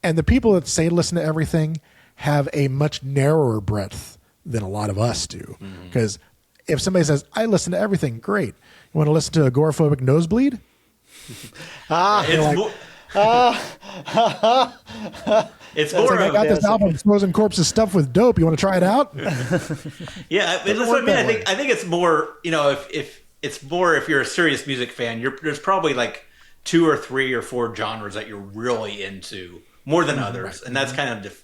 And the people that say listen to everything have a much narrower breadth than a lot of us do. Because if somebody says, I listen to everything, great. You want to listen to Agoraphobic Nosebleed? It's more like, I got this album, Frozen Corpses Stuffed with Dope. You want to try it out? Yeah, that's what I mean. I think it's more, if it's more, if you're a serious music fan, there's probably like 2 or 3 or 4 genres that you're really into more than others, right. And that's kind of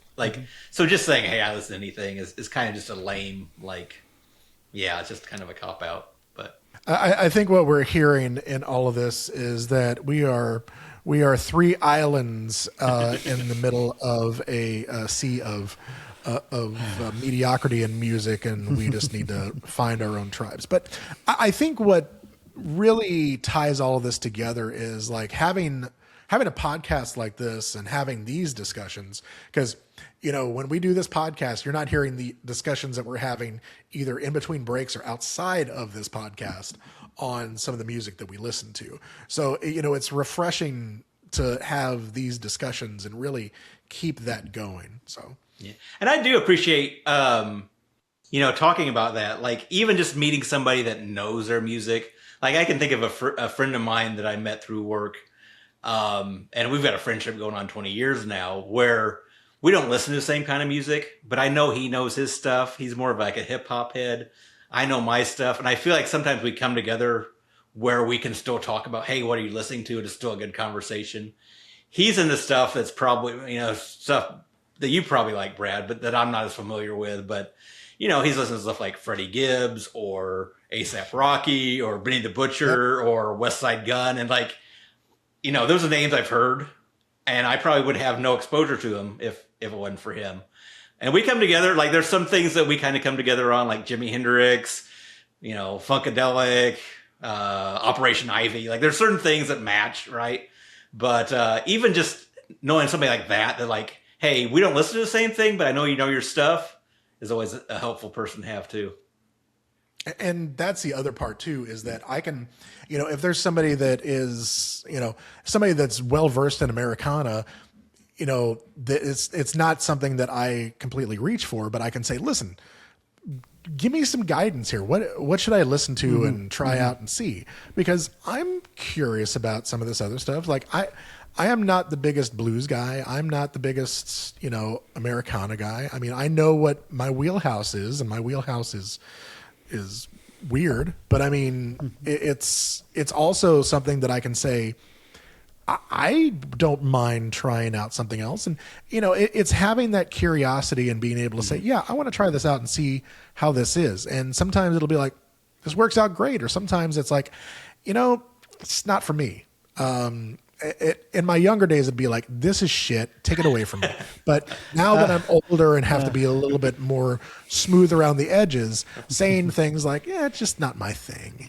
so just saying, hey, I listen to anything is kind of just a lame, like, yeah, it's just kind of a cop out. But I think what we're hearing in all of this is that we are 3 islands in the middle of a sea of mediocrity in music, and we just need to find our own tribes. But I think what really ties all of this together is like having a podcast like this and having these discussions, because when we do this podcast, you're not hearing the discussions that we're having either in between breaks or outside of this podcast on some of the music that we listen to. So, it's refreshing to have these discussions and really keep that going. So, yeah. And I do appreciate, talking about that, like even just meeting somebody that knows their music. Like I can think of a friend of mine that I met through work. And we've got a friendship going on 20 years now where we don't listen to the same kind of music, but I know he knows his stuff. He's more of like a hip hop head. I know my stuff, and I feel like sometimes we come together where we can still talk about, hey, what are you listening to? It's still a good conversation. He's into stuff that's probably, stuff that you probably like, Brad, but that I'm not as familiar with. But, he's listening to stuff like Freddie Gibbs or A$AP Rocky or Benny the Butcher or West Side Gun. And those are names I've heard, and I probably would have no exposure to them if it wasn't for him. And we come together, like there's some things that we kind of come together on, like Jimi Hendrix, Funkadelic, Operation Ivy. Like there's certain things that match, right? But even just knowing somebody like that like, hey, we don't listen to the same thing, but I know you know your stuff, is always a helpful person to have too. And that's the other part too, is that I can, if there's somebody that is, somebody that's well-versed in Americana, it's not something that I completely reach for, but I can say, listen, give me some guidance here. What should I listen to and try out and see? Because I'm curious about some of this other stuff. Like I am not the biggest blues guy. I'm not the biggest, Americana guy. I mean, I know what my wheelhouse is, and my wheelhouse is weird, but I mean, it's also something that I can say, I don't mind trying out something else. And, it's having that curiosity and being able to say, yeah, I want to try this out and see how this is. And sometimes it'll be like, this works out great. Or sometimes it's like, it's not for me. In my younger days, it'd be like, this is shit, take it away from me. But now that I'm older and have to be a little bit more smooth around the edges, saying things like, yeah, it's just not my thing,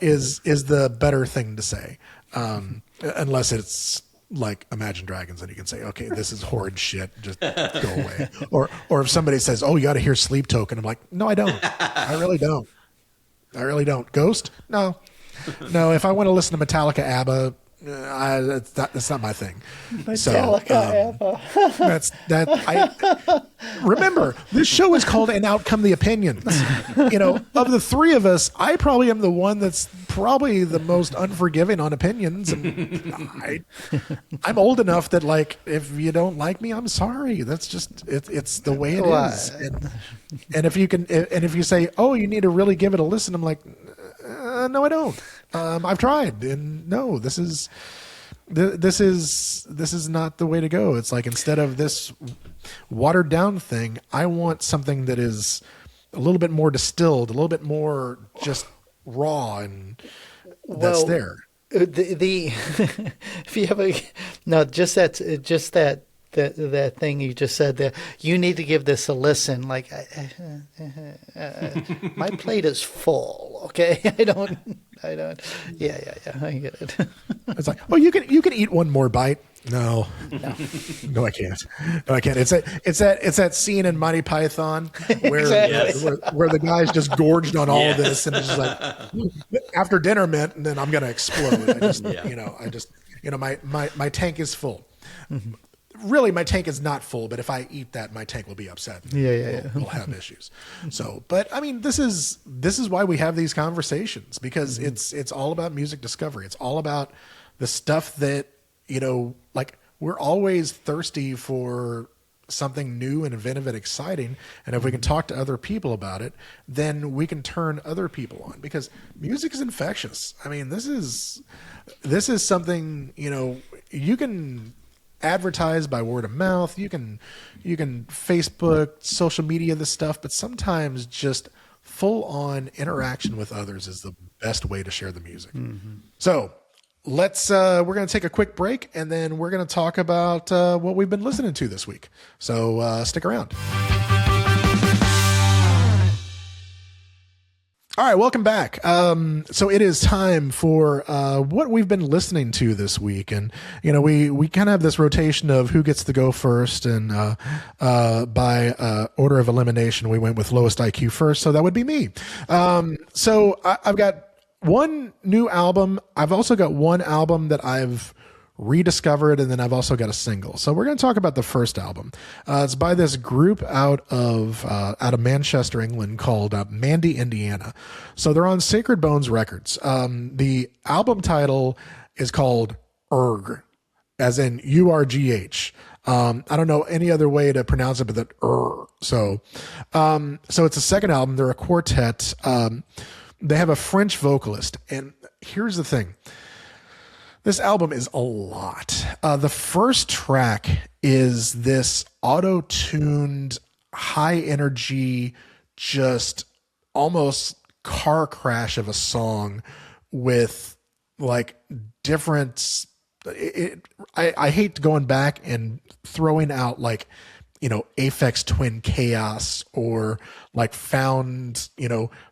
is the better thing to say. Unless it's like Imagine Dragons, and you can say, okay, this is horrid shit, just go away. Or if somebody says, oh, you got to hear Sleep Token, I'm like, no, I don't. I really don't. Ghost? No. If I want to listen to Metallica, ABBA, that's not my thing. Metallica, ABBA. Remember, this show is called "And Out Come the Opinions." Of the three of us, I probably am the one that's probably the most unforgiving on opinions. And I'm old enough that, like, if you don't like me, I'm sorry. That's just it's the way it is. And if you say, oh, you need to really give it a listen, I'm like, no, I don't. I've tried, and no, this is not the way to go. It's like, instead of this watered down thing, I want something that is a little bit more distilled, a little bit more just raw, and that's there. The if you have that thing you just said there, you need to give this a listen. Like, my plate is full. Okay, I don't. Yeah, I get it. It's like, oh, you can eat one more bite. No, I can't. It's that scene in Monty Python where where the guy's just gorged on all of this, and it's just like, after dinner meant, and then I'm gonna explode. My tank is full. Mm-hmm. Really, my tank is not full, but if I eat that, my tank will be upset. We'll have issues. So, but I mean, this is why we have these conversations, because it's all about music discovery. It's all about the stuff that, like, we're always thirsty for something new and inventive and exciting. And if we can talk to other people about it, then we can turn other people on, because music is infectious. I mean, this is something, you can advertise by word of mouth. You can Facebook, social media, this stuff, but sometimes just full on interaction with others is the best way to share the music. Mm-hmm. So we're going to take a quick break, and then we're going to talk about what we've been listening to this week. So stick around. All right, welcome back. So it is time for what we've been listening to this week, and we kind of have this rotation of who gets to go first, and by order of elimination, we went with lowest IQ first, so that would be me. So I've got one new album. I've also got one album that I've rediscovered, and then I've also got a single. So we're going to talk about the first album. It's by this group out of Manchester, England, called Mandy, Indiana. So they're on Sacred Bones Records. The album title is called Urgh, as in URGH. I don't know any other way to pronounce it but that so it's a second album. They're a quartet. They have a French vocalist, and here's the thing. This album is a lot. The first track is this auto-tuned, high-energy, just almost car crash of a song with like different... I hate going back and throwing out like, Aphex Twin Chaos or like found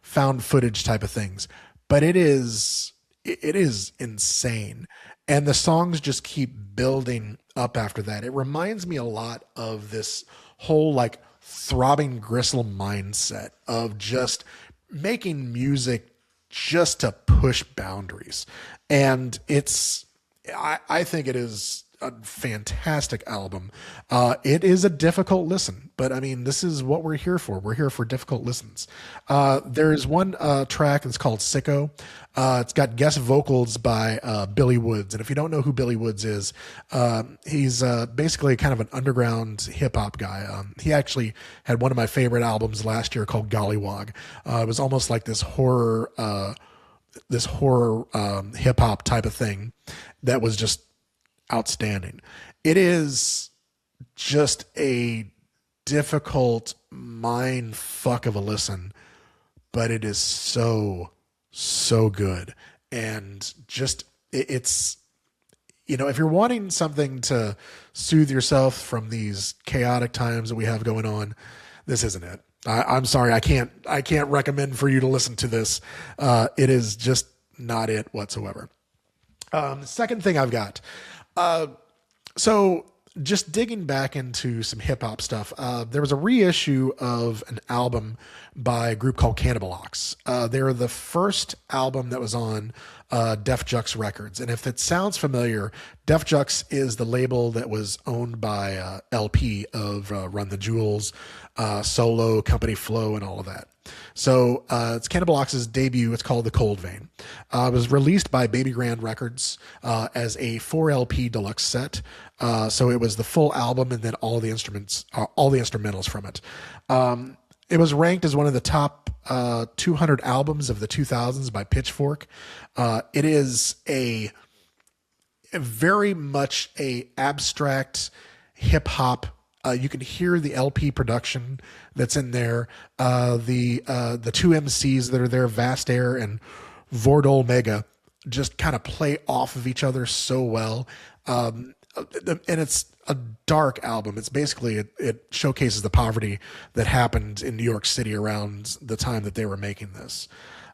footage type of things. But it is insane. And the songs just keep building up after that. It reminds me a lot of this whole like throbbing gristle mindset of just making music just to push boundaries. And I think it is a fantastic album. It is a difficult listen, but I mean, this is what we're here for. We're here for difficult listens. There's one track that's called Sicko. It's got guest vocals by Billy Woods. And if you don't know who Billy Woods is, he's basically kind of an underground hip hop guy. He actually had one of my favorite albums last year called Gollywog. It was almost like this horror hip hop type of thing that was just outstanding. It is just a difficult mind fuck of a listen, but it is so good. And just it's if you're wanting something to soothe yourself from these chaotic times that we have going on, this isn't it. I'm sorry, I can't recommend for you to listen to this. It is just not it whatsoever. The second thing I've got, so just digging back into some hip hop stuff, there was a reissue of an album by a group called Cannibal Ox. They're the first album that was on Def Jux Records. And if it sounds familiar, Def Jux is the label that was owned by LP of Run the Jewels, Solo, Company Flow, and all of that. So it's Cannibal Ox's debut. It's called The Cold Vein. It was released by Baby Grand Records as a 4 LP deluxe set. So it was the full album and then all the instrumentals from it. It was ranked as one of the top 200 albums of the 2000s by Pitchfork. It is a very much a abstract hip hop. You can hear the LP production that's in there. The two MCs that are there, Vast Air and Vordol Mega, just kind of play off of each other so well. And it's a dark album. It's basically, it showcases the poverty that happened in New York City around the time that they were making this.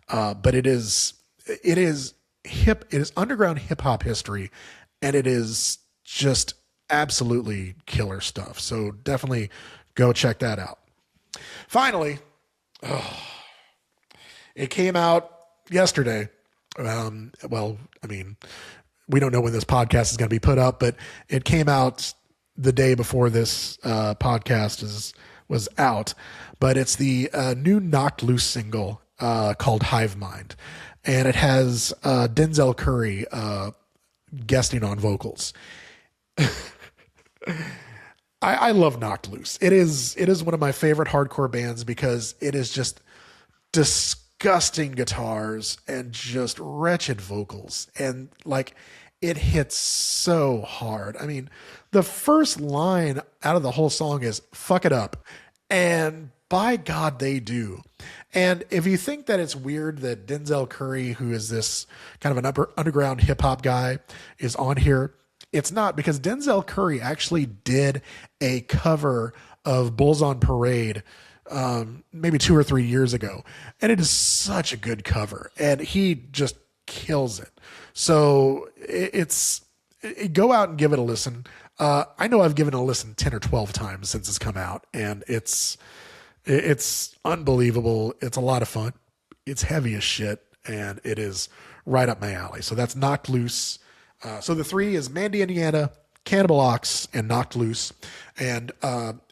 But it is underground hip hop history, and it is just absolutely killer stuff. So definitely go check that out. Finally, it came out yesterday. Well, I mean, we don't know when this podcast is going to be put up, but it came out the day before this podcast was out. But it's the new Knocked Loose single called Hive Mind. And it has Denzel Curry guesting on vocals. I love Knocked Loose. It is one of my favorite hardcore bands because it is just disgusting guitars and just wretched vocals. And like, it hits so hard. I mean, the first line out of the whole song is "fuck it up." And by God, they do. And if you think that it's weird that Denzel Curry, who is this kind of an underground hip hop guy, is on here, it's not, because Denzel Curry actually did a cover of Bulls on Parade maybe 2 or 3 years ago. And it is such a good cover. And he just kills it. So go out and give it a listen. I know I've given it a listen 10 or 12 times since it's come out. And it's unbelievable. It's a lot of fun. It's heavy as shit. And it is right up my alley. So that's Knocked Loose. So the three is Mandy, Indiana, Cannibal Ox, and Knocked Loose. And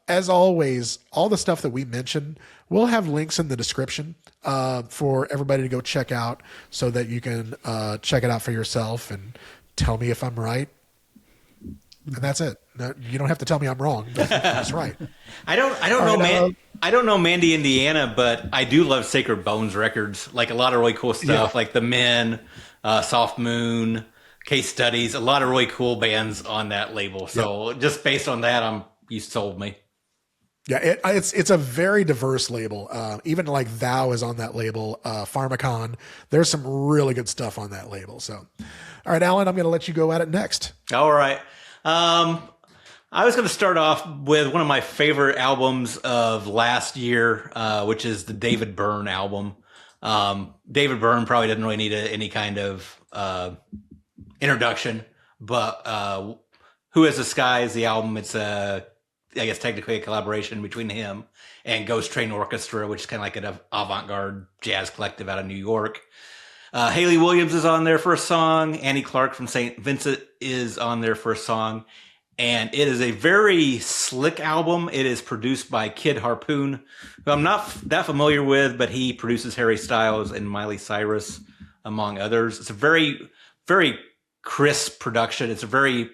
as always, all the stuff that we mentioned, we'll have links in the description for everybody to go check out so that you can check it out for yourself and tell me if I'm right and that's it. No, you don't have to tell me I'm wrong. That's right. I don't know, I don't know Mandy, Indiana, but I do love Sacred Bones records. Like a lot of really cool stuff, like The Men, Soft Moon, Case Studies. A lot of really cool bands on that label. So just based on that, you sold me. Yeah, it's a very diverse label. Even like Thou is on that label. Pharmacon. There's some really good stuff on that label. So, all right, Alan, I'm going to let you go at it next. All right. I was going to start off with one of my favorite albums of last year, which is the David Byrne album. David Byrne probably doesn't really need any kind of introduction, but Who Has the Sky is the album. It's I guess technically a collaboration between him and Ghost Train Orchestra, which is kind of like an avant-garde jazz collective out of New York. Haley Williams is on there for a song. Annie Clark from St. Vincent is on there for a song. And it is a very slick album. It is produced by Kid Harpoon, who I'm not that familiar with, but he produces Harry Styles and Miley Cyrus, among others. It's a very, very crisp production. It's a very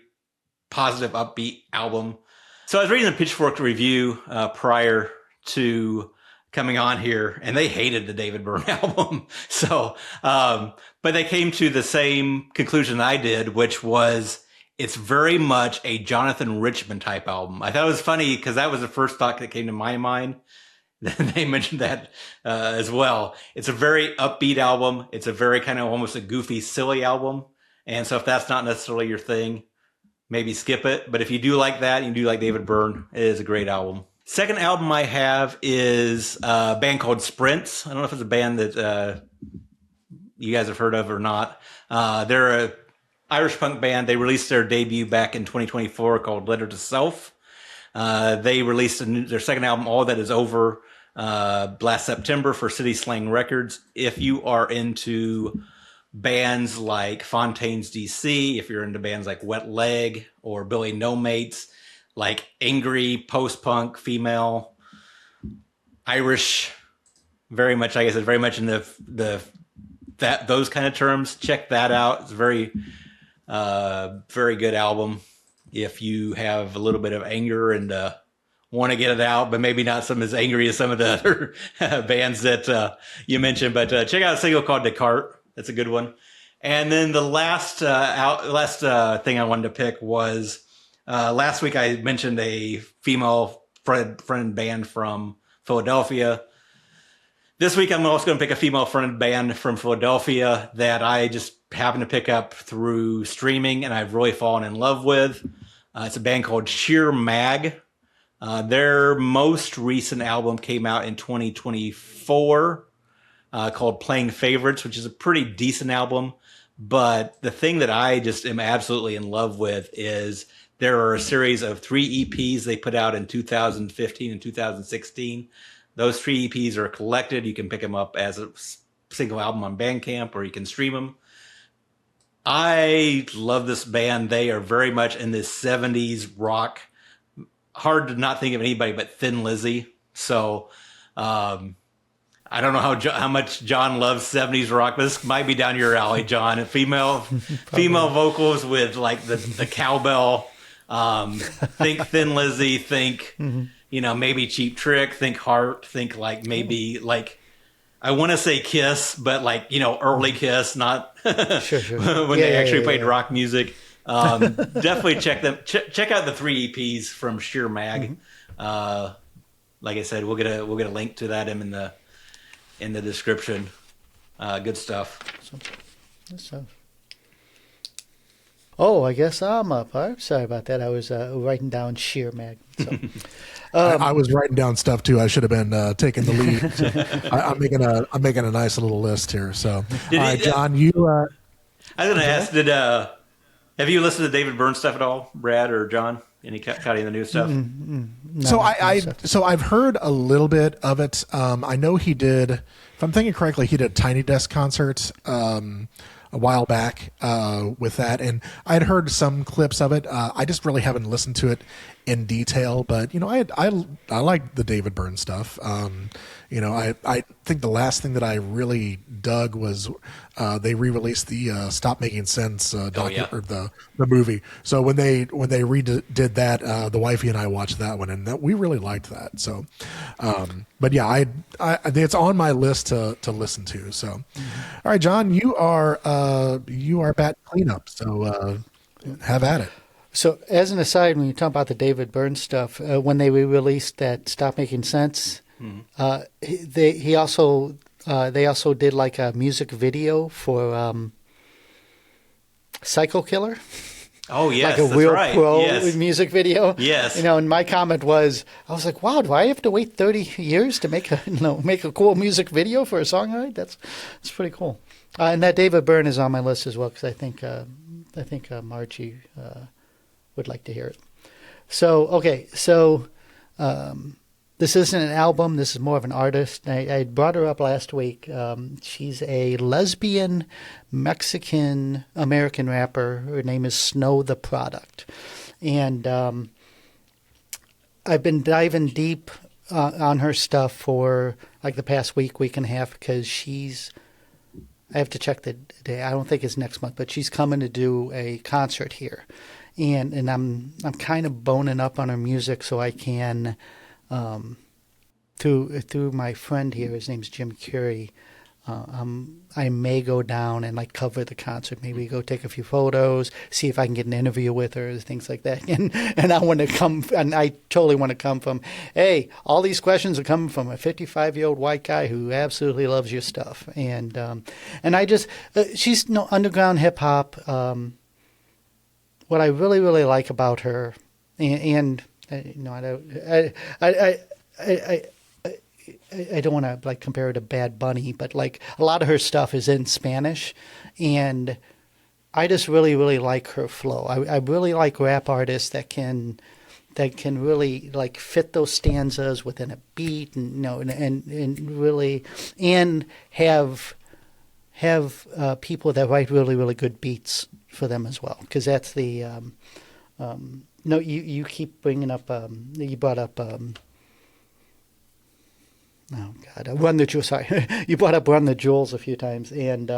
positive, upbeat album. So I was reading the Pitchfork review prior to coming on here, and they hated the David Byrne album. So, but they came to the same conclusion I did, which was it's very much a Jonathan Richman type album. I thought it was funny because that was the first thought that came to my mind. They mentioned that as well. It's a very upbeat album. It's a very kind of almost a goofy, silly album. And so if that's not necessarily your thing, maybe skip it. But if you do like that, you do like David Byrne, it is a great album. Second album I have is a band called Sprints. I don't know if it's a band that you guys have heard of or not. They're a Irish punk band. They released their debut back in 2024 called Letter to Self. They released their second album, All That Is Over, last September for City Slang Records. If you are into bands like Fontaine's DC, if you're into bands like Wet Leg or Billy No Mates, like angry post-punk female Irish, very much, like I said, very much in those kind of terms, check that out. It's a very very good album if you have a little bit of anger and want to get it out, but maybe not as angry as some of the other bands that you mentioned. But check out a single called Descartes. That's a good one. And then the last thing I wanted to pick was last week I mentioned a female fronted band from Philadelphia. This week I'm also going to pick a female fronted band from Philadelphia that I just happened to pick up through streaming and I've really fallen in love with. It's a band called Sheer Mag. Their most recent album came out in 2024 called Playing Favorites, which is a pretty decent album. But the thing that I just am absolutely in love with is there are a series of 3 EPs they put out in 2015 and 2016. Those 3 EPs are collected. You can pick them up as a single album on Bandcamp or you can stream them. I love this band. They are very much in this 70s rock. Hard to not think of anybody but Thin Lizzy. So I don't know how much John loves 70s rock, but this might be down your alley, John. Female vocals with like the cowbell. Think Thin Lizzy. Think maybe Cheap Trick. Think Heart. Think like maybe like I want to say Kiss, but like early Kiss, not Sure. when they actually played rock music. Definitely check out the 3 EPs from Sheer Mag. Like I said, we'll get a link to that in the description. Good stuff. Good stuff. Oh, I guess I'm up. I'm sorry about that. I was writing down Sheer Mag. So. I was writing down stuff too. I should have been taking the lead. So I'm making a nice little list here. So, John, you. I was going to ask, have you listened to David Byrne stuff at all, Brad or John? Any kind of the new stuff? So I've heard a little bit of it. I know he did. If I'm thinking correctly, he did a Tiny Desk concert a while back with that, and I'd heard some clips of it. I just really haven't listened to it in detail, but I like the David Byrne stuff. I think the last thing that I really dug was they re-released the Stop Making Sense or the movie. So when they redid that, the wifey and I watched that one, and we really liked that. So, but yeah, I it's on my list to listen to. So, all right, John, you are bat cleanup. So have at it. So, as an aside, when you talk about the David Byrne stuff, when they re-released that "Stop Making Sense," they also did like a music video for "Psycho Killer." Oh yes, like a real right. pro music video. Yes, and my comment was, I was like, "Wow, do I have to wait 30 years to make a cool music video for a song?" Right? That's pretty cool. And that David Byrne is on my list as well because I think Margie would like to hear it. So, okay. So, this isn't an album. This is more of an artist. I brought her up last week. She's a lesbian Mexican-American rapper. Her name is Snow the Product. And I've been diving deep on her stuff for like the past week and a half because I have to check the day. I don't think it's next month, but she's coming to do a concert here. And I'm kind of boning up on her music so I can, through my friend here, his name's Jim Curie, I may go down and like cover the concert, maybe go take a few photos, see if I can get an interview with her, things like that. And I want to come, and I totally want to come from, hey, all these questions are coming from a 55-year-old white guy who absolutely loves your stuff. And I just, she's underground hip hop. What I really, really like about her, and I don't want to like compare her to Bad Bunny, but like a lot of her stuff is in Spanish, and I just really, really like her flow. I really like rap artists that can really like fit those stanzas within a beat, and and really have people that write really, really good beats for them as well, because that's the you keep bringing up you brought up Run the Jewels. Sorry, you brought up Run the Jewels a few times, and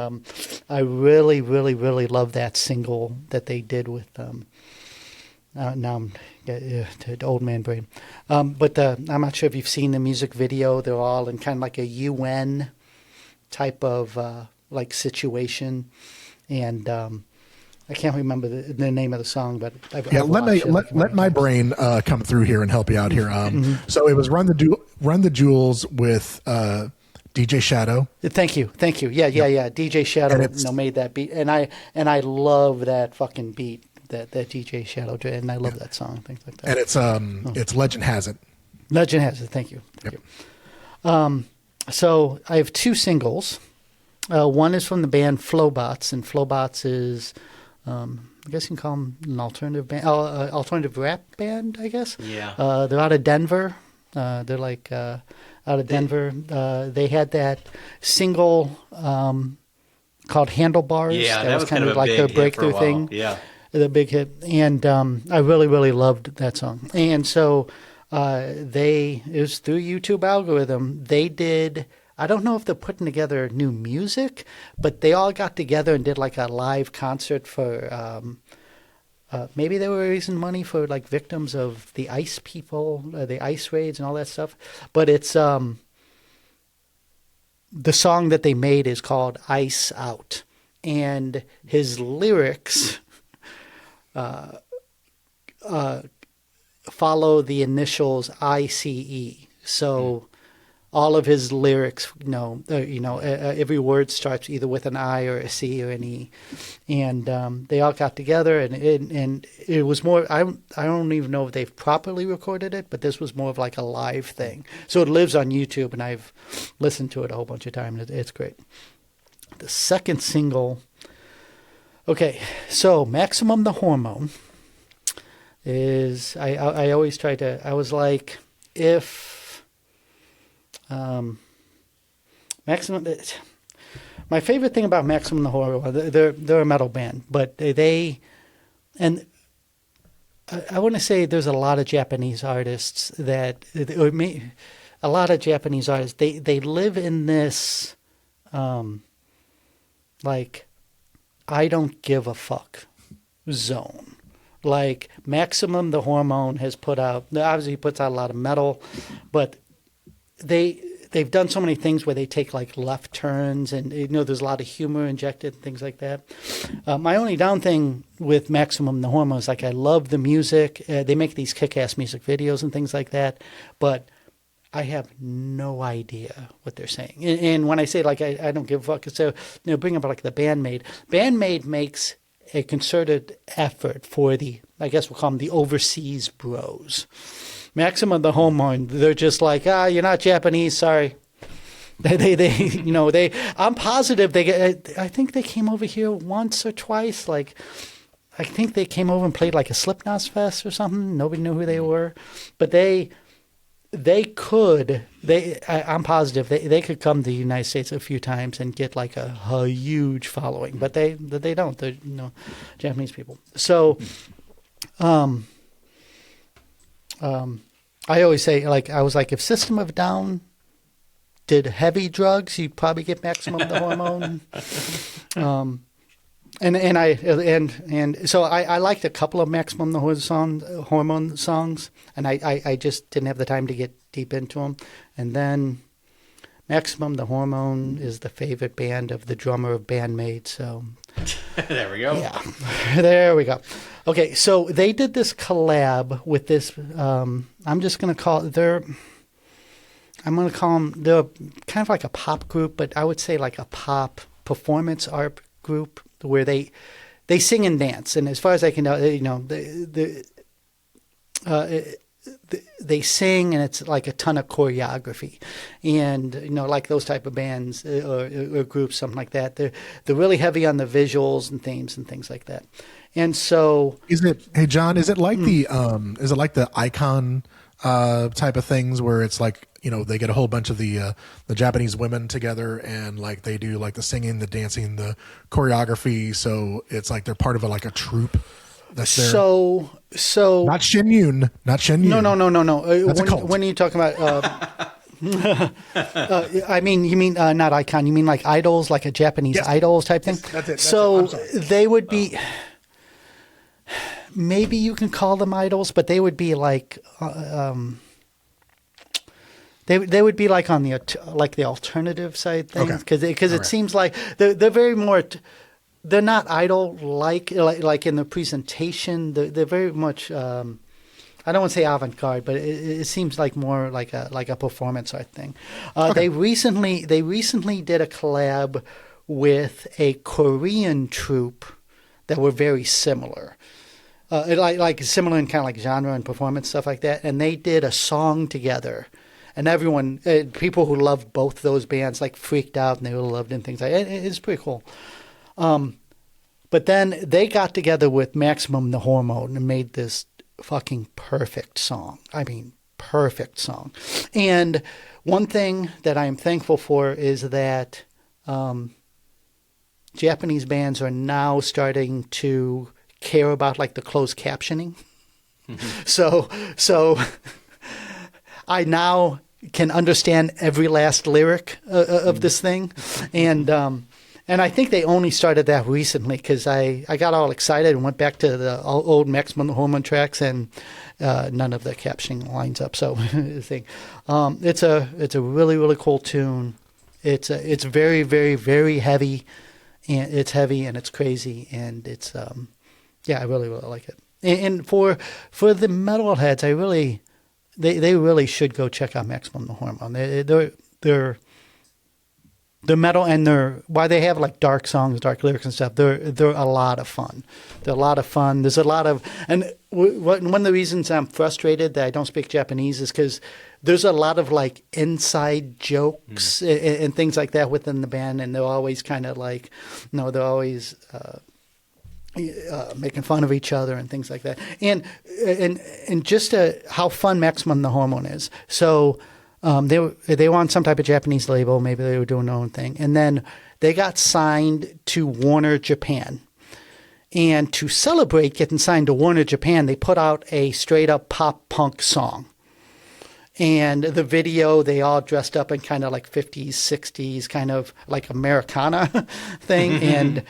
I really, really, really love that single that they did with now I'm to old man brain, but I'm not sure if you've seen the music video. They're all in kind of like a UN type of like situation, and I can't remember the name of the song, but I've let my brain come through here and help you out here. So it was Run the Jewels with DJ Shadow. Thank you. Yeah. DJ Shadow made that beat, and I love that fucking beat that DJ Shadow did, and I love that song, things like that. And it's Legend Has It. Legend Has It. Thank you. So I have two singles. One is from the band Flowbots, and Flowbots is, I guess you can call them an alternative band, alternative rap band, I guess. Yeah. They're out of Denver. They're like out of Denver. They had that single called Handlebars. Yeah, that was kind of like their breakthrough thing. Yeah. The big hit. And I really, really loved that song. And so it was through YouTube algorithm, they did, I don't know if they're putting together new music, but they all got together and did like a live concert for, maybe they were raising money for like victims of the ICE people, the ICE raids and all that stuff. But it's, the song that they made is called Ice Out. And his lyrics follow the initials ICE. So all of his lyrics, every word starts either with an I or a C or an E, and they all got together, and it was more. I don't even know if they've properly recorded it, but this was more of like a live thing. So it lives on YouTube, and I've listened to it a whole bunch of times. It's great. The second single. Okay, so Maximum the Hormone is, I always try to, I was like, if Maximum my favorite thing about Maximum the Horror, they're a metal band, but and I want to say there's a lot of Japanese artists a lot of Japanese artists, they live in this, like, I don't give a fuck zone. Like, Maximum the Hormone has put out, obviously he puts out a lot of metal, but they've done so many things where they take like left turns, and there's a lot of humor injected and things like that. My only down thing with Maximum the Hormone is, like, I love the music. They make these kick-ass music videos and things like that, but I have no idea what they're saying. And when I say, like, I don't give a fuck, so bring up like the Bandmate. Bandmate makes a concerted effort for I guess we'll call them the overseas bros. Maximum the Hormone, they're just like, you're not Japanese, sorry. I'm positive I think they came over here once or twice. Like, I think they came over and played like a Slipknot fest or something. Nobody knew who they were, but I'm positive they could come to the United States a few times and get like a huge following, but they don't. They're Japanese people. So, I always say, like, I was like, if System of a Down did heavy drugs, you'd probably get Maximum the Hormone. And so I liked a couple of Maximum the Hormone songs, and I just didn't have the time to get deep into them. And then Maximum the Hormone is the favorite band of the drummer of Bandmate, so there we go. Yeah, there we go. Okay, so they did this collab with this. I'm going to call them. They're kind of like a pop group, but I would say like a pop performance art group where they sing and dance. And as far as I can know, they sing, and it's like a ton of choreography, and like those type of bands or groups, something like that. They're really heavy on the visuals and themes and things like that. And so, Hey John, is it like the Icon type of things where it's like, they get a whole bunch of the Japanese women together, and like they do like the singing, the dancing, the choreography, so it's like they're part of a troupe that's there. So not Shenyun. No. That's a cult. When are you talking about? You mean not Icon? You mean like idols, like a Japanese idols type thing? That's it. So they would be. Maybe you can call them idols, but they would be like. They would be like on the alternative side things, because it seems like they're very more. They're not idol like in the presentation. They're very much. I don't want to say avant-garde, but it seems like more like a performance art thing. They recently did a collab with a Korean troupe that were very similar. Like similar in kind of like genre and performance stuff like that, and they did a song together. And everyone, people who loved both those bands, like freaked out, and they really loved it and things like that. It's pretty cool. But then they got together with Maximum the Hormone and made this fucking perfect song. I mean, perfect song. And one thing that I'm thankful for is that Japanese bands are now starting to care about like the closed captioning. So I now can understand every last lyric of this thing, and I think they only started that recently, because I got all excited and went back to the old Maximum Hormone tracks, and none of the captioning lines up. So it's a really, really cool tune. It's very, very, very heavy, and it's heavy and it's crazy, and it's I really, really like it. And for the metalheads, They really should go check out Maximum the Hormone. They're metal, and while they have like dark songs, dark lyrics and stuff, they're a lot of fun. They're a lot of fun. There's a lot of, and one of the reasons I'm frustrated that I don't speak Japanese is because there's a lot of like inside jokes and things like that within the band, and they're always kind of like, they're always. Making fun of each other and things like that, and just how fun Maximum the Hormone is. So they were on some type of Japanese label. Maybe they were doing their own thing, and then they got signed to Warner Japan. And to celebrate getting signed to Warner Japan, they put out a straight up pop punk song. And the video, they all dressed up in kind of like 50s, 60s, kind of like Americana thing.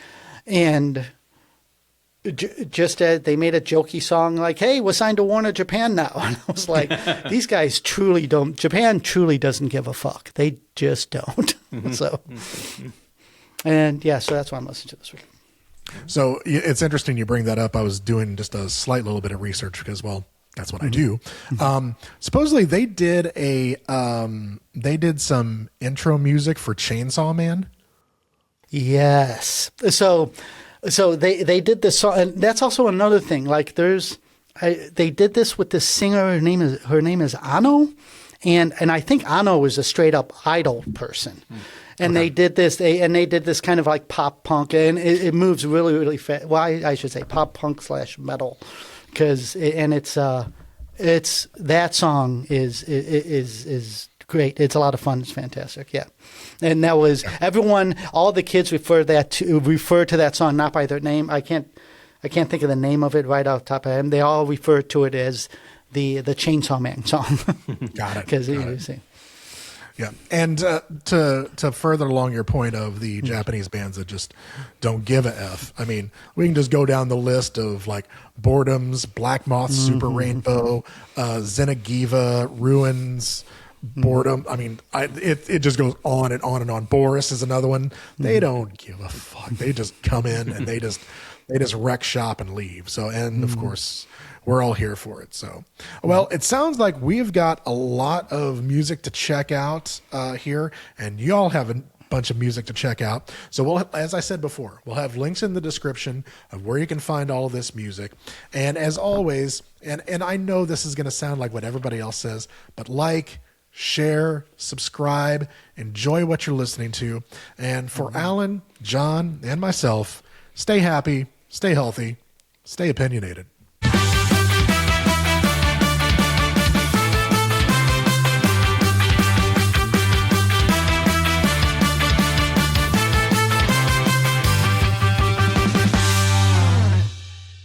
and just they made a jokey song like, hey, we're signed to Warner Japan now. And I was like, these guys truly don't, Japan truly doesn't give a fuck. They just don't. So, and yeah, so that's why I'm listening to this week. So it's interesting you bring that up. I was doing just a slight little bit of research because, well, that's what I do. Supposedly they did some intro music for Chainsaw Man. Yes. So they did this song, and that's also another thing. Like they did this with this singer. Her name is Ano, and I think Ano is a straight up Idol person. And they did this. They did this kind of like pop punk, and it moves really, really fast. Well, I should say pop punk / metal, because that song is great. It's a lot of fun. It's fantastic. Yeah, and that was everyone. All the kids refer to that song not by their name. I can't think of the name of it right off the top of my head. They all refer to it as the Chainsaw Man song. Got it. Because you see. Yeah, and to further along your point of the Japanese bands that just don't give a f. I mean, we can just go down the list of like Boredoms, Black Moth, Super Rainbow, Zenagiva, Ruins, Boredom. I mean, it just goes on and on and on. Boris is another one. They don't give a fuck. They just come in and they just wreck shop and leave. So, and of course, we're all here for it. So, well, it sounds like we've got a lot of music to check out here, and y'all have a bunch of music to check out. So we'll, as I said before, we'll have links in the description of where you can find all of this music. And as always, and I know this is going to sound like what everybody else says, but like, share, subscribe, enjoy what you're listening to. And for Alan, John, and myself, stay happy, stay healthy, stay opinionated.